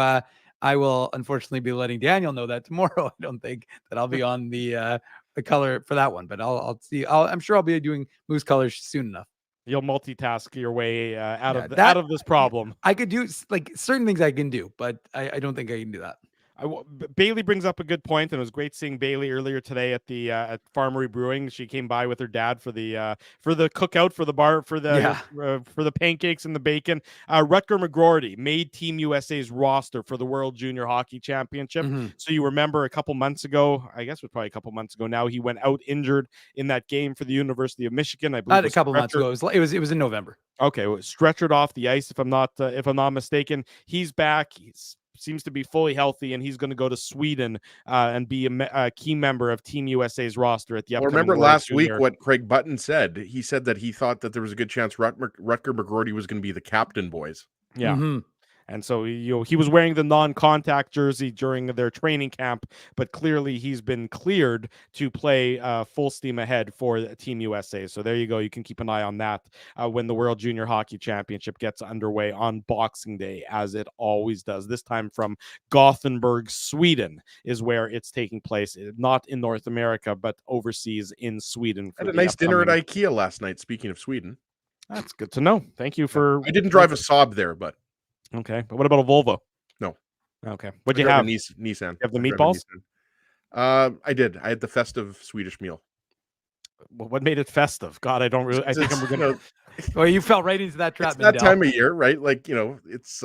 I will unfortunately be letting Daniel know that tomorrow. I don't think that I'll be on the color for that one, but I'll see. I'm sure I'll be doing Moose colors soon enough. You'll multitask your way out of this problem. I could do like certain things I can do, but I don't think I can do that. Bailey brings up a good point, and it was great seeing Bailey earlier today at the at Farmery Brewing. She came by with her dad for the cookout for the bar for the pancakes and the bacon. Rutger McGroarty made Team USA's roster for the World Junior Hockey Championship. So you remember a couple months ago, I guess it was probably a couple months ago now, he went out injured in that game for the University of Michigan. I believe not a couple months ago. It was in November. Okay, well, stretchered off the ice if I'm not mistaken. He's back. Seems to be fully healthy, and he's going to go to Sweden and be a key member of Team USA's roster at the upcoming. Remember World last Junior. week what Craig Button said? He said that he thought that there was a good chance Rutger McGroarty was going to be the captain, boys. Yeah. And so he was wearing the non-contact jersey during their training camp, but clearly he's been cleared to play full steam ahead for Team USA. So there you go. You can keep an eye on that when the World Junior Hockey Championship gets underway on Boxing Day, as it always does. This time from Gothenburg, Sweden, is where it's taking place. Not in North America, but overseas in Sweden. I had a nice dinner at IKEA last night. Speaking of Sweden, that's good to know. Thank you for. I didn't drive a Saab there, but. Okay, but what about a Volvo? No. Okay, what do you have? Nissan. You have the meatballs? I did. I had the festive Swedish meal. What made it festive? God, I don't really. I think I'm gonna. Well, you fell right into that trap. It's that time of year, right? Like it's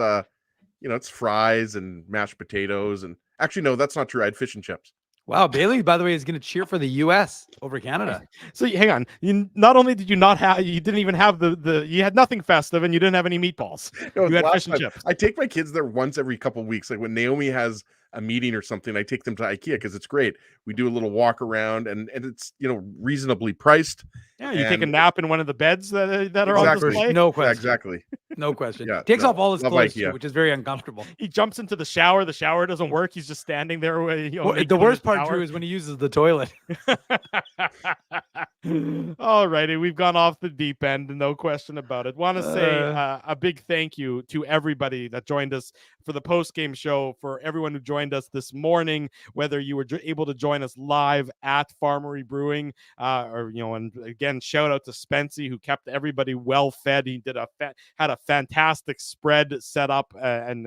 it's fries and mashed potatoes, and actually, no, that's not true. I had fish and chips. Wow, Bailey, by the way, is going to cheer for the U.S. over Canada. So hang on. Not only did you not have, you didn't even have you had nothing festive, and you didn't have any meatballs. No, you had fish and chips. I take my kids there once every couple of weeks. Like when Naomi has a meeting or something, I take them to IKEA because it's great. We do a little walk around, and it's reasonably priced. Yeah, you take a nap in one of the beds that are on display. No question. Exactly. No question. Yeah, takes off all his clothes, too, which is very uncomfortable. He jumps into the shower. The shower doesn't work. He's just standing there. The worst part, Drew, is when he uses the toilet. All righty, we've gone off the deep end, no question about it. Want to say a big thank you to everybody that joined us for the post-game show, for everyone who joined us this morning, whether you were able to join us live at Farmery Brewing, and again, shout out to Spency, who kept everybody well fed. He had a fantastic spread set up and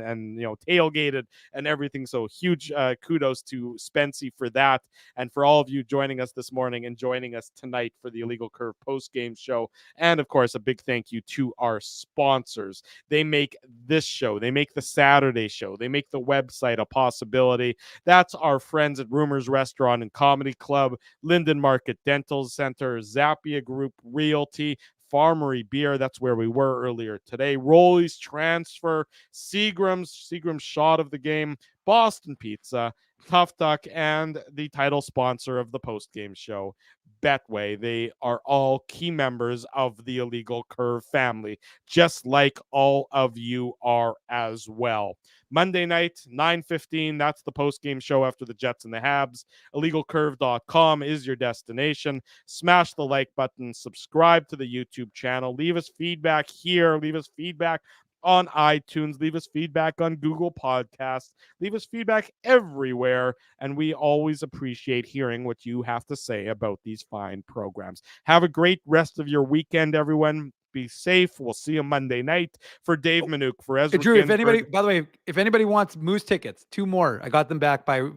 tailgated and everything. So huge kudos to Spency for that, and for all of you joining us this morning and joining us tonight for the Illegal Curve post-game show. And of course, a big thank you to our sponsors. They make this show, they make the Saturday show, they make the website a possibility. That's our friends at Rumors Restaurant and Comedy Club, Linden Market Dental Center, Zappia Group Realty, Farmery Beer, that's where we were earlier today, Rolly's Transfer, Seagram's Shot of the Game, Boston Pizza, Tough Duck, and the title sponsor of the post-game show, Betway. They are all key members of the Illegal Curve family, just like all of you are as well. Monday night, 9:15, that's the post-game show after the Jets and the Habs. IllegalCurve.com is your destination. Smash the like button, subscribe to the YouTube channel, leave us feedback here, leave us feedback on iTunes, leave us feedback on Google Podcasts, leave us feedback everywhere, and we always appreciate hearing what you have to say about these fine programs. Have a great rest of your weekend, everyone. Be safe. We'll see you Monday night. For Dave Manouk, for Ezra Drew, Ginsburg. if anybody wants Moose tickets, 2 more. I got them back I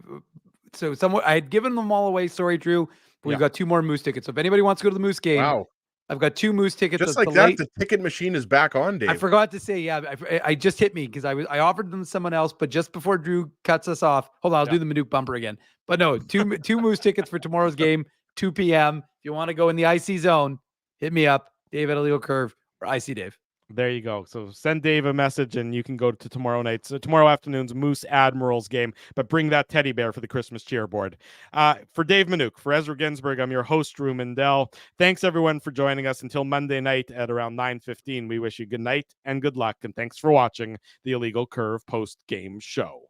had given them all away. Sorry, Drew. But we've got 2 more Moose tickets. So if anybody wants to go to the Moose game, wow. I've got 2 Moose tickets. Just like that, the ticket machine is back on, Dave. I forgot to say, I just hit me because I offered them to someone else, but just before Drew cuts us off, hold on, I'll do the Manouk bumper again. But no, two Moose tickets for tomorrow's game, 2 p.m. If you want to go in the IC zone, hit me up, Dave at Illegal Curve or IC Dave. There you go. So send Dave a message and you can go to tomorrow afternoon's Moose Admirals game, but bring that teddy bear for the Christmas cheerboard. For Dave Manouk, for Ezra Ginsburg, I'm your host, Drew Mindell. Thanks everyone for joining us until Monday night at around 9:15. We wish you good night and good luck. And thanks for watching the Illegal Curve post-game show.